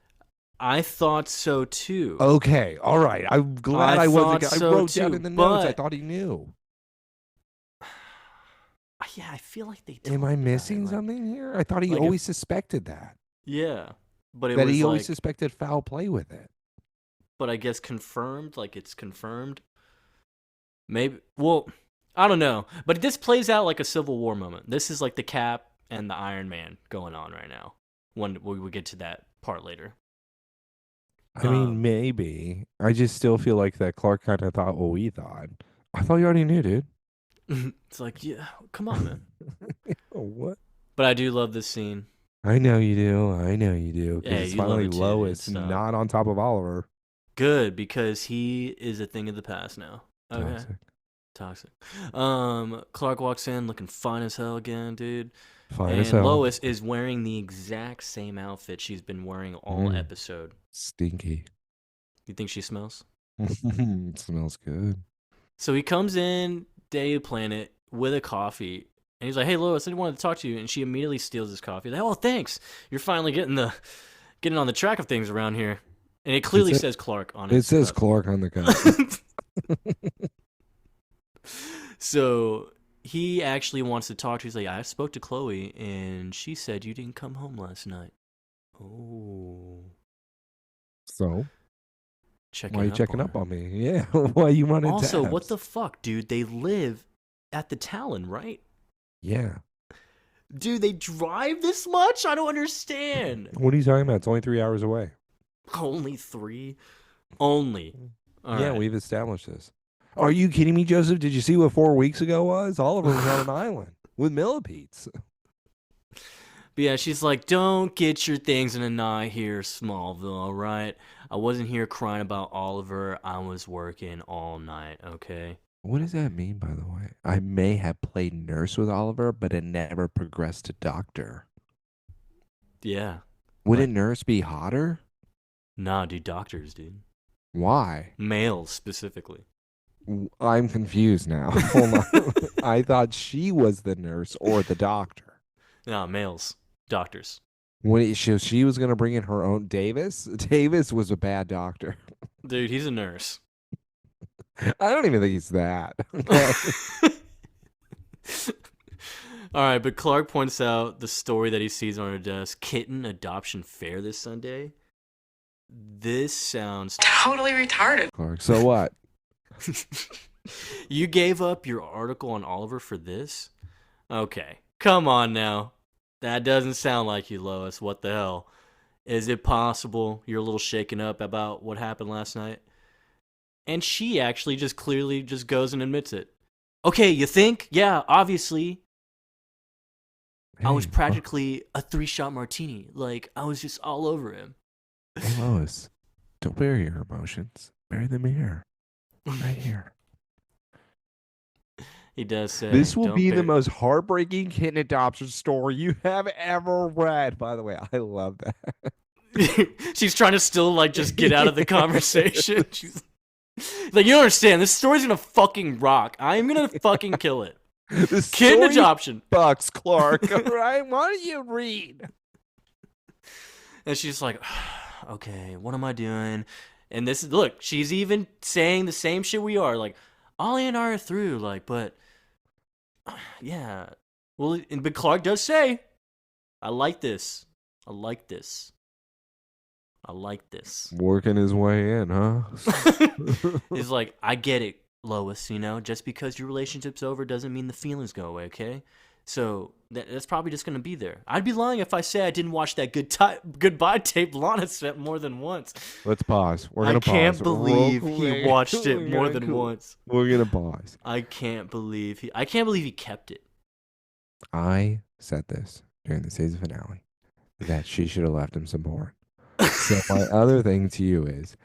I thought so too. Okay, all right. I'm glad I I wasn't. thought I so wrote down too, in the notes. I but thought he knew. yeah, I feel like they Am I talked about it. missing something here? I thought he Like always if suspected that. yeah, but it That was he always like, suspected foul play with it. but I guess confirmed. Like it's confirmed. Maybe. Well, I don't know. But this plays out like a Civil War moment. This is like the Cap and the Iron Man going on right now. When we will get to that part later. I mean, maybe. I just still feel like that Clark kind of thought what we thought. I thought you already knew, dude. It's like, yeah, come on, man. What? But I do love this scene. I know you do. I know you do. Because Yeah, it's you love finally it too, dude. Lois, Stop. not on top of Oliver. Good, because he is a thing of the past now. Okay. Toxic. Toxic. Clark walks in looking fine as hell again, dude. Fine as And hell. Lois is wearing the exact same outfit she's been wearing all episode. Stinky. You think she smells? It smells good. So he comes in, Day Planet, with a coffee, and he's like, "Hey, Lois, I wanted to talk to you." And she immediately steals his coffee. Like, "Oh, thanks. You're finally getting on the track of things around here." And it clearly says Clark on it. It says Clark on the cup. So he actually wants to talk to you. He's like, "I spoke to Chloe, and she said you didn't come home last night." Oh. So? Checking Why are you up checking on up her. on me? Yeah. Why are you running Also, tabs? what the fuck, dude? They live at the Talon, right? Yeah. Dude, they drive this much? I don't understand. What are you talking about? It's only 3 hours away. Only 3? Only. All Yeah, right. we've established this. Are you kidding me, Joseph? Did you see what 4 weeks ago was? Oliver was on an island with millipedes. But yeah, she's like, don't get your things in a knot here, Smallville, all right? I wasn't here crying about Oliver. I was working all night, okay? What does that mean, by the way? I may have played nurse with Oliver, but it never progressed to doctor. Yeah. Wouldn't nurse be hotter? Nah, dude, doctors, dude. Why? Males, specifically. I'm confused now. Hold on. I thought she was the nurse or the doctor. Nah, males. Doctors. She was going to bring in her own Davis? Davis was a bad doctor. Dude, he's a nurse. I don't even think he's that. Okay. All right, but Clark points out the story that he sees on her desk, Kitten Adoption Fair this Sunday. This sounds totally retarded. Clark, so what? You gave up your article on Oliver for this? Okay, come on now. That doesn't sound like you, Lois. What the hell? Is it possible you're a little shaken up about what happened last night? And she actually just clearly just goes and admits it. Okay, you think? Yeah, obviously. I was practically a 3-shot martini. Like, I was just all over him. Hey, Lois, don't bury your emotions. Bury them here. Right here. He does say, This will "Don't be the bear." most heartbreaking kitten adoption story you have ever read. By the way, I love She's trying to still like just get out of the conversation. that. She's like, "You don't understand. This story's gonna fucking rock. I am gonna fucking kill it. The Kid story adoption." fucks, Clark. All right, why don't you read? And she's like, "Okay, what am I doing?" And this is look. She's even saying the same shit we are. Like, Ollie and I are through. Like, but yeah. Well, but Clark does say, "I like this. I like this. I like this." Working his way in, huh? He's like, "I get it, Lois. You know, just because your relationship's over doesn't mean the feelings go away. Okay, so that's probably just gonna be there. I'd be lying if I say I didn't watch that goodbye tape Lana sent more than once. Let's pause. We're I gonna pause can't real believe he quick. watched it more than once. We're gonna pause. I can't believe he kept it." I said this during the season finale that she should have left him some porn. So my other thing to you is,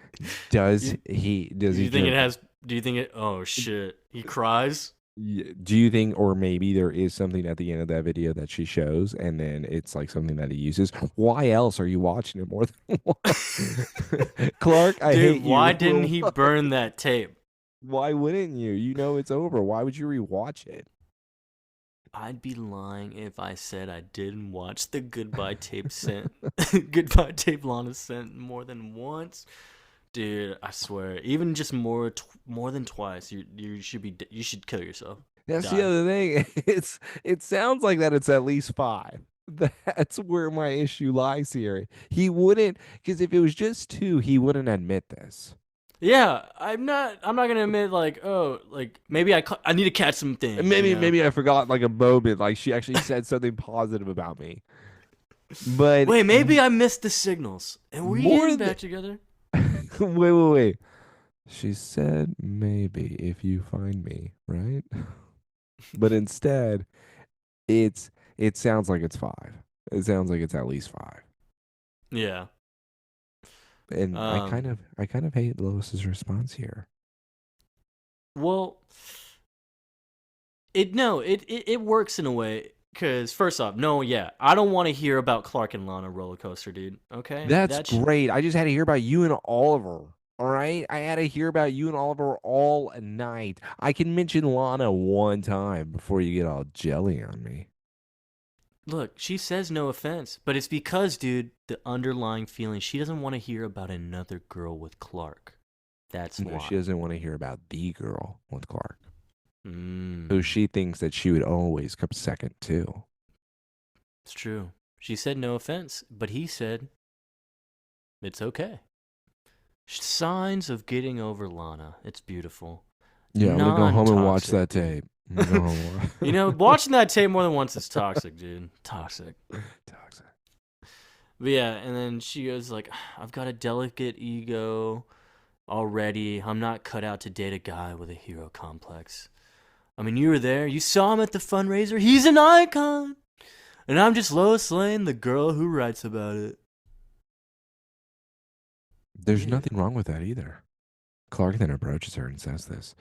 does You, he you think it jerk? has? Do you think it? Oh shit! He cries. Do you think, or maybe there is something at the end of that video that she shows, and then it's like something that he uses? Why else are you watching it more than once? Clark, I Dude, hate why you. didn't he burn that tape? Why wouldn't you? You know it's over. Why would you rewatch it? I'd be lying if I said I didn't watch the goodbye tape sent goodbye tape Lana sent more than once. Dude, I swear, even just more than twice, you should kill yourself. That's the Die. other thing. It sounds like that it's at least five. That's where my issue lies here. He wouldn't, because if it was just two, he wouldn't admit this. Yeah, I'm not going to admit like, oh, like maybe I need to catch some And things, you know. maybe I forgot like a moment, like she actually said something positive about me. But Wait, maybe I missed the signals. And we're more getting than back together. wait. She said maybe if you find me, right? But instead, it sounds like it's five. It sounds like it's at least five. Yeah. And Um I kind of hate Lois's response here. well, it works in a way because first off, no, yeah, I don't want to hear about Clark and Lana roller coaster, dude. Okay, That's great. I just had to hear about you and Oliver. All right. I had to hear about you and Oliver all night. I can mention Lana one time before you get all jelly on me. look. She says no offense, but it's because, dude, the underlying feeling she doesn't want to hear about another girl with Clark. That's No, why. she doesn't want to hear about the girl with Clark, who Mm, she thinks that she would always come second to. it's true. She said no offense, but he said it's okay. Signs of getting over Lana. It's beautiful. Yeah, I'm gonna go home and watch Non-toxic, that dude. tape. I'm gonna go home and You know, watching that tape more than once is toxic, dude. Toxic. Toxic. But yeah, and then she goes like, "I've got a delicate ego already. I'm not cut out to date a guy with a hero complex. I mean, you were there. You saw him at the fundraiser. He's an icon. And I'm just Lois Lane, the girl who writes about it." There's Yeah. nothing wrong with that either. Clark then approaches her and says this.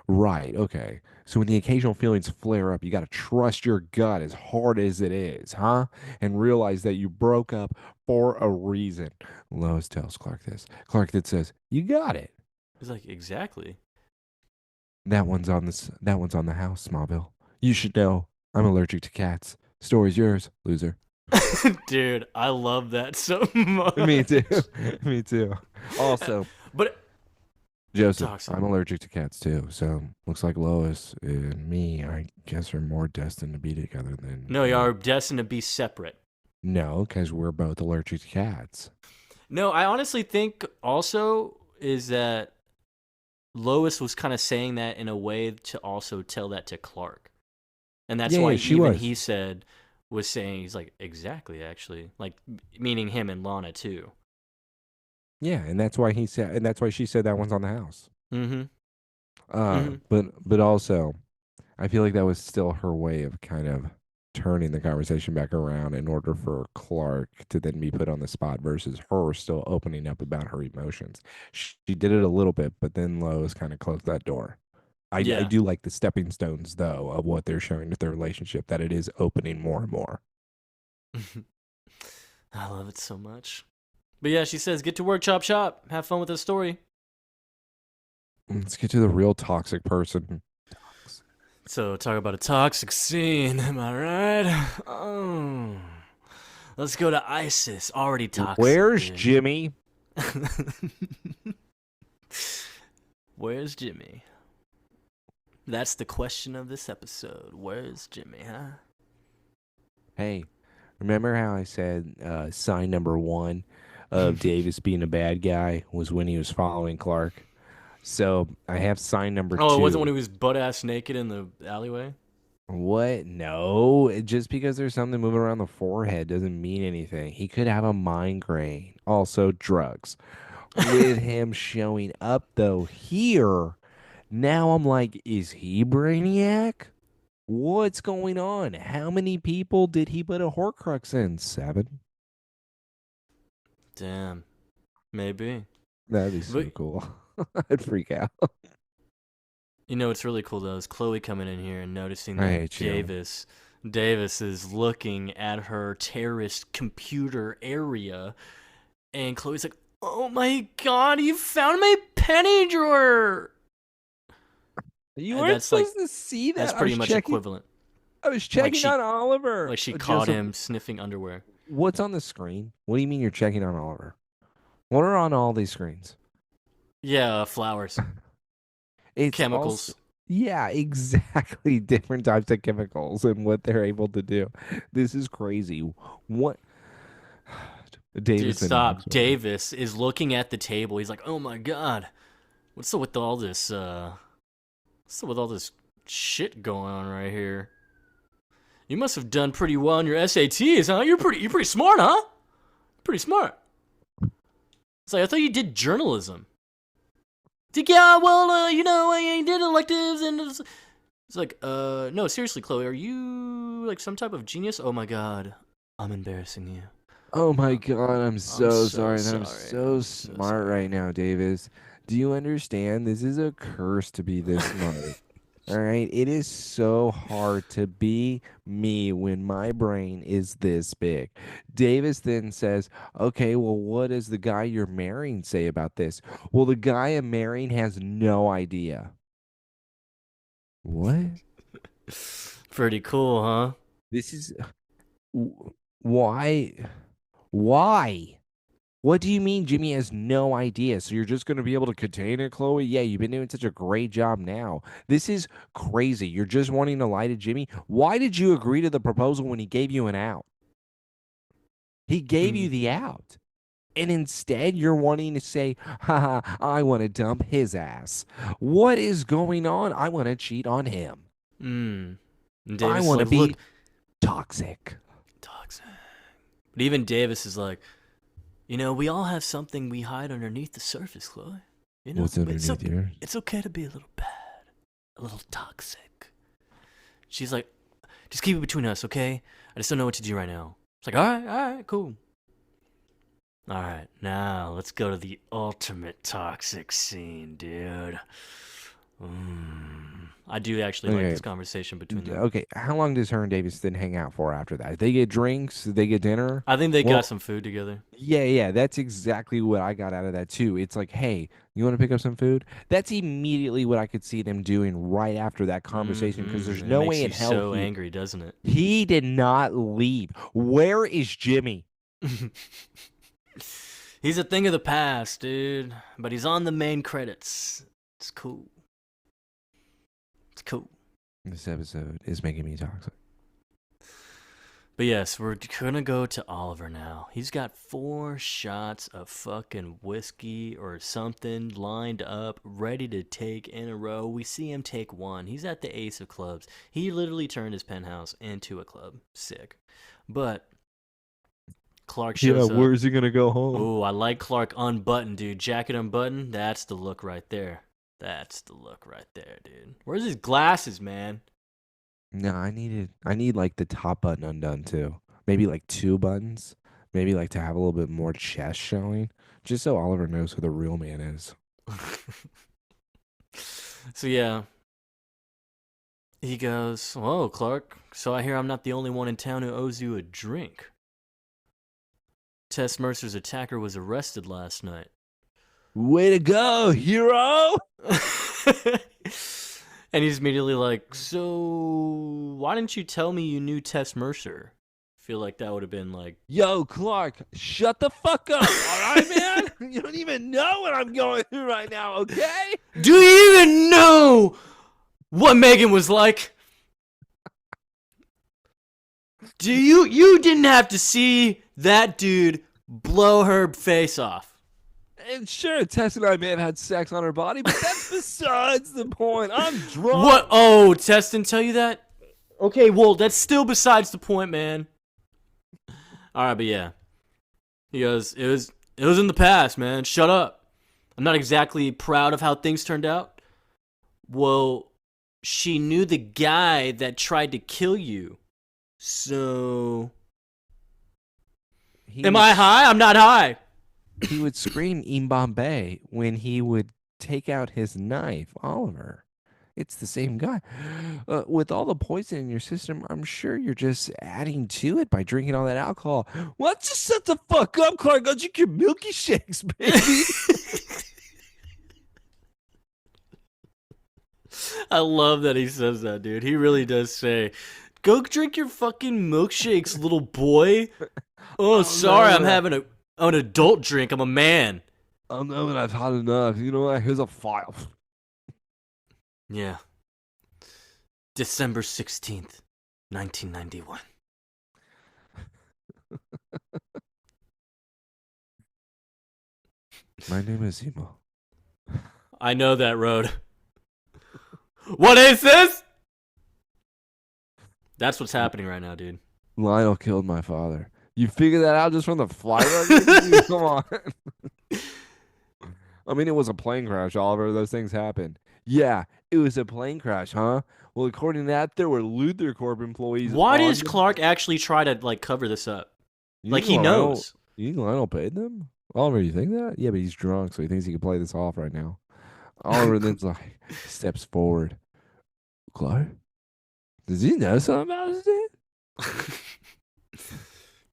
Right, okay. So when the occasional feelings flare up, you got to trust your gut as hard as it is, huh? And realize that you broke up for a reason. Lois tells Clark this. Clark then says, "You got it. He's like, "Exactly." That one's on the house, Smallville. You should know. I'm allergic to cats. Story's yours, loser." Dude, I love that so Me too. much. Me too. Also, But Joseph, toxic. I'm allergic to cats too. So looks like Lois and me, I guess, are more destined to be together than No, you are destined to be separate. No, because we're both allergic to cats. No, I honestly think also is that Lois was kind of saying that in a way to also tell that to Clark. And that's Yeah, why yeah, she even was. he said, was saying, he's like, exactly, actually. Like, meaning him and Lana, too. Yeah, and that's why he said, and that's why she said that one's on the house. Mm hmm. Mm hmm. But also, I feel like that was still her way of kind of turning the conversation back around in order for Clark to then be put on the spot versus her still opening up about her emotions. She did it a little bit, but then Lois kind of closed that door. I Yeah. do like the stepping stones though of what they're showing with their relationship, that it is opening more and more. I love it so much. But yeah, she says, get to work, chop chop. Have fun with this story. Let's get to the real toxic person. So, talk about a toxic scene, am I right? Oh. Let's go to ISIS. Already toxic, Where's dude. Jimmy? Where's Jimmy? That's the question of this episode. Where's Jimmy, huh? Hey, remember how I said sign number one of Davis being a bad guy was when he was following Clark? So I have sign number Oh, it wasn't when two. he was butt ass naked in the alleyway? What? No. Just because there's something moving around the forehead doesn't mean anything. He could have a migraine. Also, drugs. With him showing up, though, here, now I'm like, is he Brainiac? What's going on? How many people did he put a Horcrux in? 7? Damn. Maybe. That'd be But so cool. I'd freak out. you know what's really cool though is Chloe coming in here and noticing I that hate you. Davis is looking at her terrorist computer area, and Chloe's like, "Oh my god, you found my penny drawer!" You And weren't that's like supposed to see that's that. pretty much equivalent. I was Like checking she on Oliver. like she caught Just him sniffing underwear. what's on the screen? What do you mean you're checking on Oliver? What are on all these screens? Yeah, flowers, It's also chemicals. yeah, exactly different types of chemicals and what they're able to do. This is crazy. What Dude, Davis and stop. Knoxville. Davis is looking at the table. He's like, "Oh my god, what's up with all this? What's up with all this shit going on right here? You must have done pretty well in your SATs, huh? You're pretty smart, huh? Pretty smart." It's like I thought you did journalism. It's like, yeah, well, I did electives and it's like, no, seriously, Chloe, are you like some type of genius? Oh my god, I'm embarrassing you. Oh my Uh, God, I'm I'm so so sorry. And I'm sorry. so I'm so smart sorry. right now, Davis. Do you understand? This is a curse to be this smart. All right. It is so hard to be me when my brain is this big. Davis then says, okay, well, what does the guy you're marrying say about this? Well, the guy I'm marrying has no idea. What? Pretty cool, huh? This is why? Why? What do you mean Jimmy has no idea? So you're just going to be able to contain it, Chloe? Yeah, you've been doing such a great job now. This is crazy. You're just wanting to lie to Jimmy. Why did you agree to the proposal when he gave you an out? He gave you the out. And instead, you're wanting to say, haha, I want to dump his ass. What is going on? I want to cheat on him. And I Davis is want to like, look, be toxic. dogs. But even Davis is like, we all have something we hide underneath the surface, Chloe. What's But it's underneath okay. yours? It's okay to be a little bad, a little toxic. She's like, just keep it between us, okay? I just don't know what to do right now. It's like, all right, cool. All right, now let's go to the ultimate toxic scene, dude. I do actually like Okay. this conversation between them. Okay. How long does her and Davis then hang out for after that? They get drinks? They get dinner? I think they got Well, some food together. yeah. That's exactly what I got out of that too. It's like, hey, you want to pick up some food? That's immediately what I could see them doing right after that conversation because there's And it no makes way you in hell so angry, doesn't it? he did not leave. Where is Jimmy? He's a thing of the past, dude. But he's on the main credits. It's cool. It's cool. This episode is making me toxic. But yes, we're gonna go to Oliver now. He's got 4 shots of fucking whiskey or something lined up, ready to take in a row. We see him take one. He's at the ace of clubs. He literally turned his penthouse into a club. Sick. But Clark Yeah, shows up. where's he gonna go home? Oh, I like Clark unbuttoned, dude. Jacket unbuttoned. That's the look right there. That's the look right there, dude. Where's his glasses, man? No, I need like the top button undone too. Maybe like 2 buttons. Maybe like to have a little bit more chest showing. Just so Oliver knows who the real man is. So yeah, He goes, "Whoa, Clark, so I hear I'm not the only one in town who owes you a drink. Tess Mercer's attacker was arrested last night." Way to go, hero! And he's immediately like, "So, why didn't you tell me you knew Tess Mercer?" I feel like that would have been like, Yo, Clark, shut the fuck up, all right, man? You don't even know what I'm going through right now, okay? "Do you even know what Megan was like? You didn't have to see that dude blow her face off." And sure, Tess and I may have had sex on her body, but that's besides the point. I'm drunk. What? Oh, Tess didn't tell you that? Okay, well, that's still besides the point, man. All right, but yeah. He goes, it was in the past, man. Shut up. I'm not exactly proud of how things turned out. Well, she knew the guy that tried to kill you. So, am I high? I'm not high. He would scream "In Bombay" when he would take out his knife, Oliver. It's the same guy. With all the poison in your system, I'm sure you're just adding to it by drinking all that alcohol. Well, just shut the fuck up, Clark. Go drink your milky shakes, baby. I love that he says that, dude. He really does say, "Go drink your fucking milkshakes, little boy." Oh, sorry, no. I'm having an adult drink. I'm a man. Oh no, but I've had enough. You know what? Here's a file. Yeah. December 16th, 1991. My name is Emo. I know that road. What is this? That's what's happening right now, dude. Lionel killed my father. You figured that out just from the flight record? Come on. I mean, it was a plane crash, Oliver. Those things happen. Yeah, it was a plane crash, huh? Well, according to that, there were Luther Corp employees. Why does Clark actually try to like cover this up? Like he knows. You think Lionel paid them? Oliver, you think that? Yeah, but he's drunk, so he thinks he can play this off right now. Oliver then's like steps forward. Clark? Does he know something about this dude?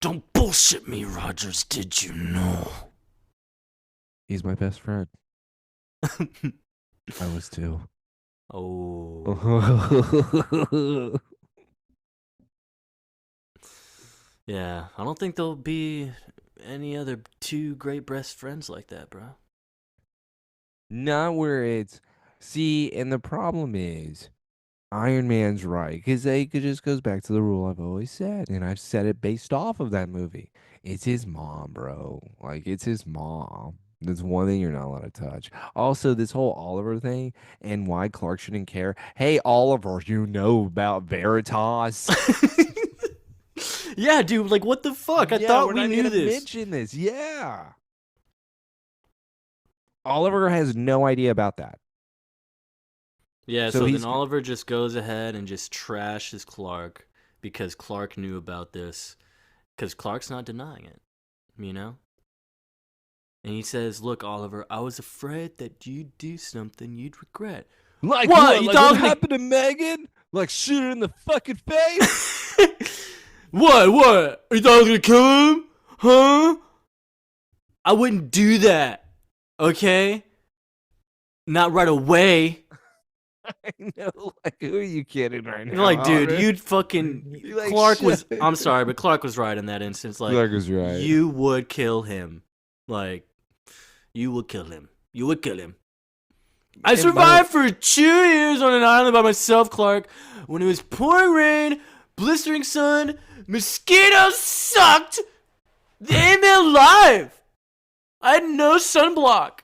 Don't bullshit me, Rogers. Did you know? He's my best friend. I was too. Oh. Yeah, I don't think there'll be any other two great best friends like that, bro. Not where it's. See, and the problem is, Iron Man's right, because it just goes back to the rule I've always said, and I've said it based off of that movie. It's his mom, bro. Like, it's his mom. That's one thing you're not allowed to touch. Also, this whole Oliver thing and why Clark shouldn't care. Hey, Oliver, you know about Veritas? Yeah, dude, like what the fuck? I Yeah, thought we're we not knew gonna this. mention this. Yeah. Oliver has no idea about that. Yeah, So so he's- then Oliver just goes ahead and just trashes Clark because Clark knew about this. Because Clark's not denying it, you know? And he says, "Look, Oliver, I was afraid that you'd do something you'd regret." Like What? what? You Like thought I what was gonna- happened to Megan? Like shoot her in the fucking face? What? You thought I was gonna kill him? Huh? I wouldn't do that. Okay? Not right away. I know. Like who are you kidding right now? You're like, dude, Oliver? you'd fucking... You're like, Clark was... shut- I'm sorry, but Clark was right in that instance. Like, Clark was right. you would kill him. Like, you would kill him. You would kill him. I And survived for 2 years on an island by myself, Clark. When it was pouring rain, blistering sun, mosquitoes sucked. They ate me alive. I had no sunblock.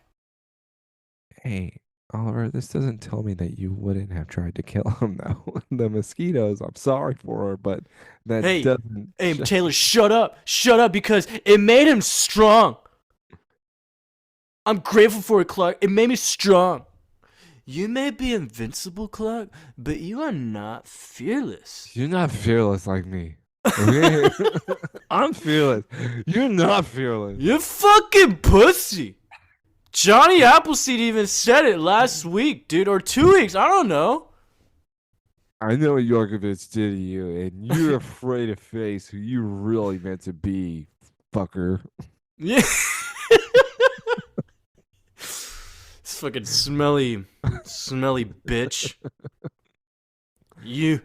Hey, Oliver, this doesn't tell me that you wouldn't have tried to kill him though. The mosquitoes, I'm sorry for her, but that Hey, doesn't Hey, Taylor, shut up. Shut up because it made him strong. I'm grateful for it, Clark. It made me strong. You may be invincible, Clark, but you are not fearless. You're not fearless like me. Okay? I'm fearless. You're not fearless. You fucking pussy. Johnny Appleseed even said it last week, dude, or 2 weeks. I don't know. I know what Yorkovich did to you, and you're afraid to face who you really meant to be, fucker. Yeah. This fucking smelly bitch. You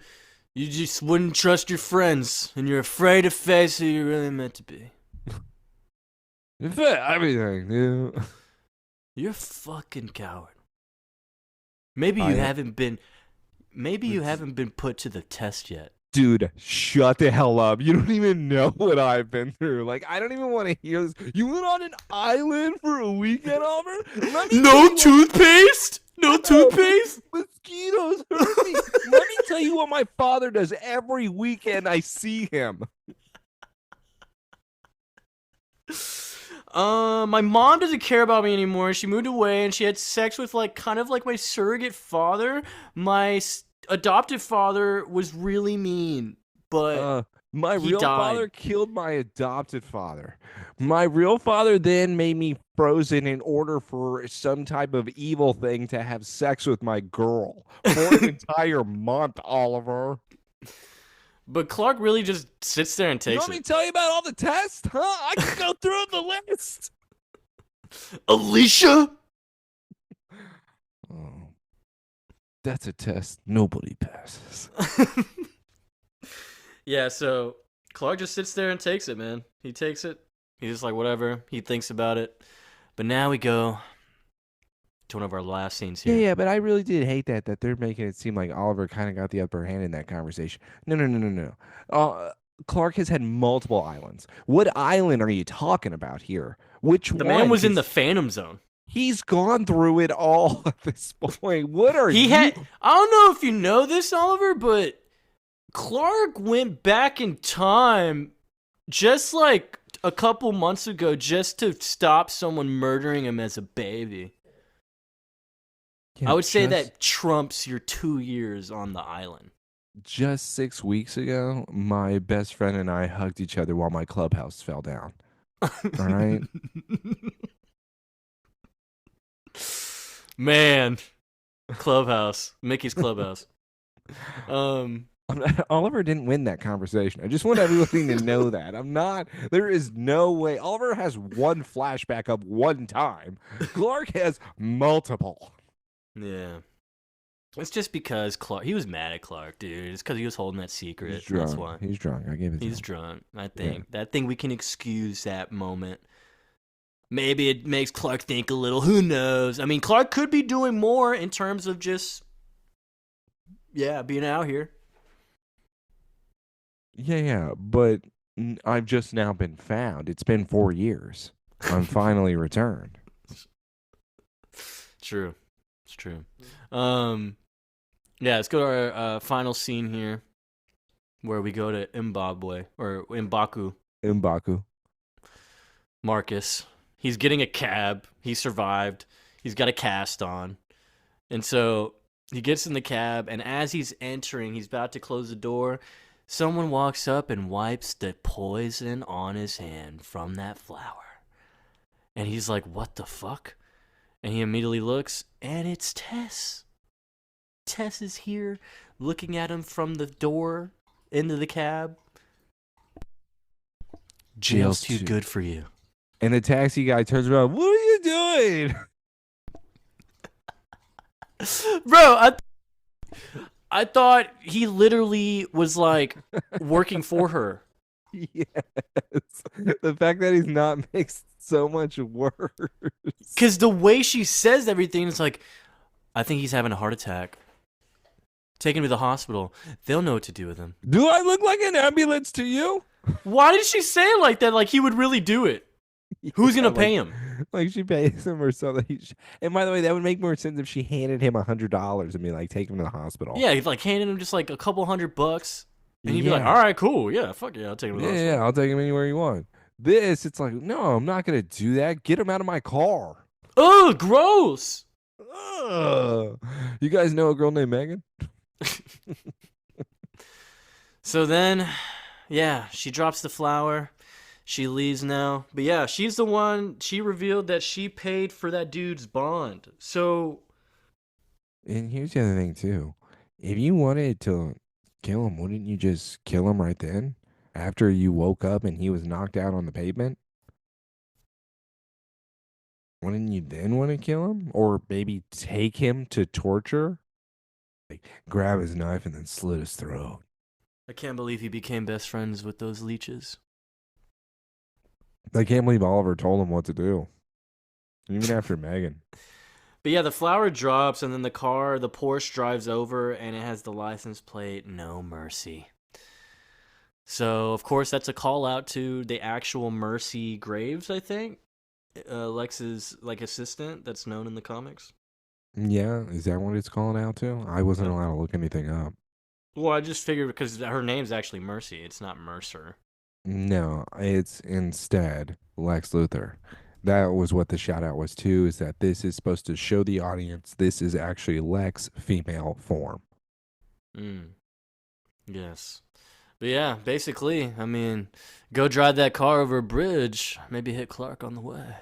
you just wouldn't trust your friends, and you're afraid to face who you're really meant to be. In fact, everything, dude. You're a fucking coward. Maybe you I haven't been maybe you haven't been put to the test yet. Dude, shut the hell up. You don't even know what I've been through. Like, I don't even want to hear this. You went on an island for a weekend, Oliver? Let me tell No you what. toothpaste? No No, toothpaste? mosquitoes hurt me. Let me tell you what my father does every weekend I see him. My mom doesn't care about me anymore. She moved away and she had sex with like kind of like my surrogate father. My adoptive father was really mean, but Uh, my he real died. father killed my adopted father. My real father then made me frozen in order for some type of evil thing to have sex with my girl for an entire month, Oliver. But Clark really just sits there and You takes want me to it. tell you about all the tests? Huh? I can go through the list. Alicia? Oh, that's a test nobody passes. Yeah, so Clark just sits there and takes it, man. He takes it. He's just like, whatever. He thinks about it. But now we go to one of our last scenes Yeah, here. yeah, but I really did hate that they're making it seem like Oliver kind of got the upper hand in that conversation. No, no, no, no, no. Clark has had multiple islands. What island are you talking about here? Which The man one? was in the Because Phantom Zone. he's gone through it all at this point. What are He you? had. I don't know if you know this, Oliver, but Clark went back in time just like a couple months ago just to stop someone murdering him as a baby. Yeah, I would say that trumps your 2 years on the island. just 6 weeks ago, my best friend and I hugged each other while my clubhouse fell down. All right. Man, Clubhouse, Mickey's Clubhouse. Oliver didn't win that conversation. I just want everybody to know that. I'm not, there is no way. Oliver has one flashback of one time. Clark has multiple. Yeah. It's just because Clark, he was mad at Clark, dude. It's because he was holding that secret. He's drunk. That's why. He's drunk. I give it to He's him. drunk. I think. That thing we can excuse that moment. Maybe it makes Clark think a little. Who knows? I mean, Clark could be doing more in terms of just, yeah, being out here. Yeah, yeah. But I've just now been found. It's been 4 years. I'm finally returned. True. It's true. Yeah, let's go to our final scene here where we go to Zimbabwe or Mbaku. M'Baku. Marcus. He's getting a cab. He survived. He's got a cast on. And so he gets in the cab, and as he's entering, he's about to close the door. Someone walks up and wipes the poison on his hand from that flower. And he's like, what the fuck? And he immediately looks, and it's Tess. Tess is here looking at him from the door into the cab. Jail's too good for you. And the taxi guy turns around. What are you doing? Bro, I thought he literally was like working for her. Yes. The fact that he's not makes so much worse. Because the way she says everything is like, I think he's having a heart attack. Take him to the hospital. They'll know what to do with him. Do I look like an ambulance to you? Why did she say it like that? Like he would really do it. Who's Yeah, going to pay him? Like she pays him or something. And by the way, that would make more sense if she handed him $100 and be like, take him to the hospital. Yeah, he's like handing him just like a couple $100. And he'd be like, Yeah. all right, cool. Yeah, fuck yeah, I'll take him to the hospital. Yeah, I'll take him anywhere you want. This, it's like, no, I'm not gonna do that. Get him out of my car. Ugh, gross. Ugh. You guys know a girl named Megan? So then, yeah, she drops the flower. She leaves now. But yeah, she's the one, she revealed that she paid for that dude's bond. So, And here's the other thing too. If you wanted to kill him, wouldn't you just kill him right then? After you woke up and he was knocked out on the pavement? Wouldn't you then want to kill him? Or maybe take him to torture? Like grab his knife and then slit his throat. I can't believe he became best friends with those leeches. I can't believe Oliver told him what to do. Even after Megan. But yeah, the flower drops, and then the Porsche drives over, and it has the license plate, No Mercy. So, of course, that's a call out to the actual Mercy Graves, I think. Lex's, like, assistant that's known in the comics. Yeah, is that what it's calling out to? I wasn't Uh, allowed to look anything up. Well, I just figured because her name's actually Mercy. It's not Mercer. No, it's instead Lex Luthor. That was what the shout out was too, is that this is supposed to show the audience this is actually Lex female form. Mm, yes. But yeah, basically, I mean, go drive that car over a bridge. Maybe hit Clark on the way.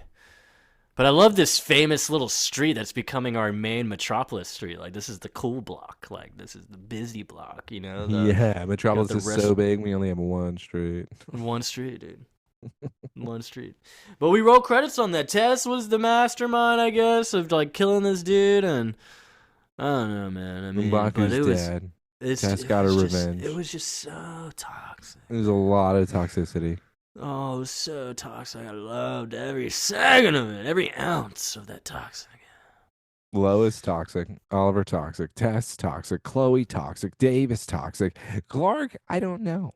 But I love this famous little street that's becoming our main metropolis street. Like, this is the cool block. Like, this is the busy block. You know, Yeah, you got Metropolis the is rest so big we only have one street. one street, dude. One street. But we roll credits on that. Tess was the mastermind, I guess, of like killing this dude, and I don't know, man. I mean, but Mbaku's dead. Tess got her revenge. it was just so toxic. There's a lot of toxicity. Oh, it was so toxic. I loved every second of it, every ounce of that toxic. Lois toxic, Oliver toxic, Tess toxic, Chloe toxic, Davis toxic, Clark. I don't know.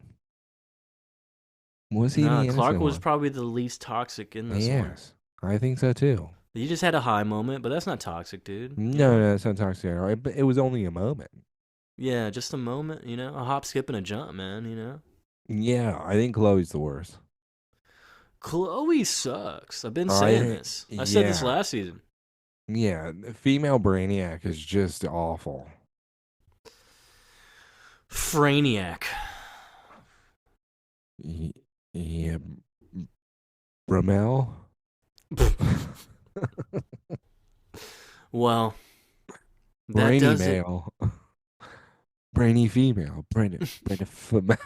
Was he Nah, the Clark innocent was one? probably the least toxic in this one. Yes, I think so too. You just had a high moment, but that's not toxic, dude. You No, know? no, it's not toxic at all. But it was only a moment. Yeah, just a moment, you know? A hop, skip, and a jump, man, you know? Yeah, I think Chloe's the worst. Chloe sucks. I've been saying I this. I said this yeah, last season. yeah. The female Brainiac is just awful. Brainiac. Yeah, Ramel. Well, that Brainy does it. male, brainy female, Brenda female.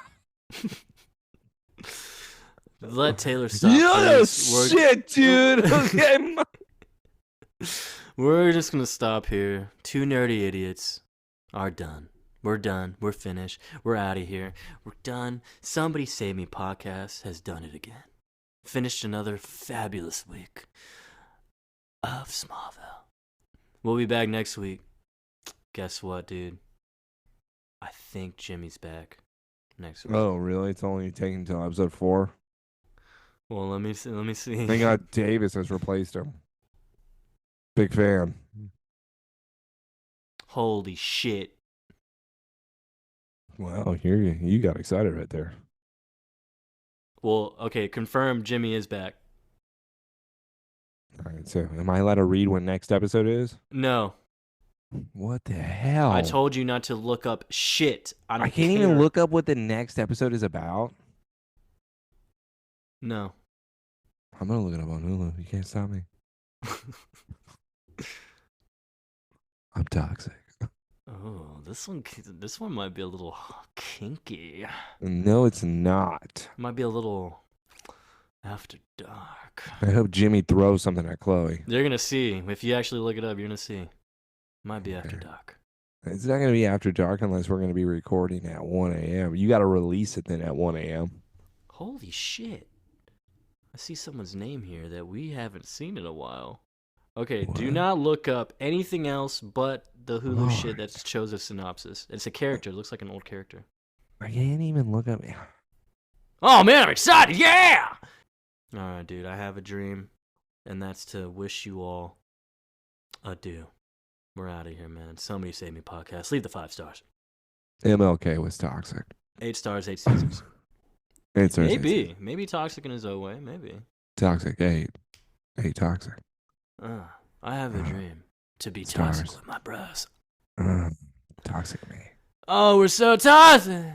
Let Taylor stop, Yeah, please. shit, dude. Okay. We're just gonna stop here. Two nerdy idiots are done. We're done. We're finished. We're out of here. We're done. Somebody Save Me podcast has done it again. Finished another fabulous week of Smallville. We'll be back next week. Guess what, dude? I think Jimmy's back next week. Oh, really? It's only taking until episode 4. Well, let me see. Let me see. Thank God Davis has replaced him. Big fan. Holy shit. Wow, here you got excited right there. Well, okay, confirmed Jimmy is back. All right, so am I allowed to read what next episode is? No, What the hell? I told you not to look up shit. I don't I can't care. even look up what the next episode is about. No. I'm gonna look it up on Hulu. You can't stop me. I'm toxic. Oh, this one might be a little kinky. No, it's not. Might be a little after dark. I hope Jimmy throws something at Chloe. You're gonna see. If you actually look it up, you're gonna see. Might be after Okay. dark. It's not going to be after dark unless we're going to be recording at 1 a.m. You got to release it then at 1 a.m. Holy shit. I see someone's name here that we haven't seen in a while. Okay, do What? not look up anything else but the Hulu Lord. shit that shows a synopsis. It's a character. It looks like an old character. I can't even look up. Oh man, I'm excited! Yeah! Alright, dude, I have a dream, and that's to wish you all adieu. We're out of here, man. Somebody Save Me podcast. Leave the 5 stars. MLK was toxic. 8 stars, 8 seasons. It's Maybe toxic in his own way. Maybe. toxic 8. 8 toxic. I have a dream to be Stars. toxic with my bros. Toxic me. Oh, we're so toxic.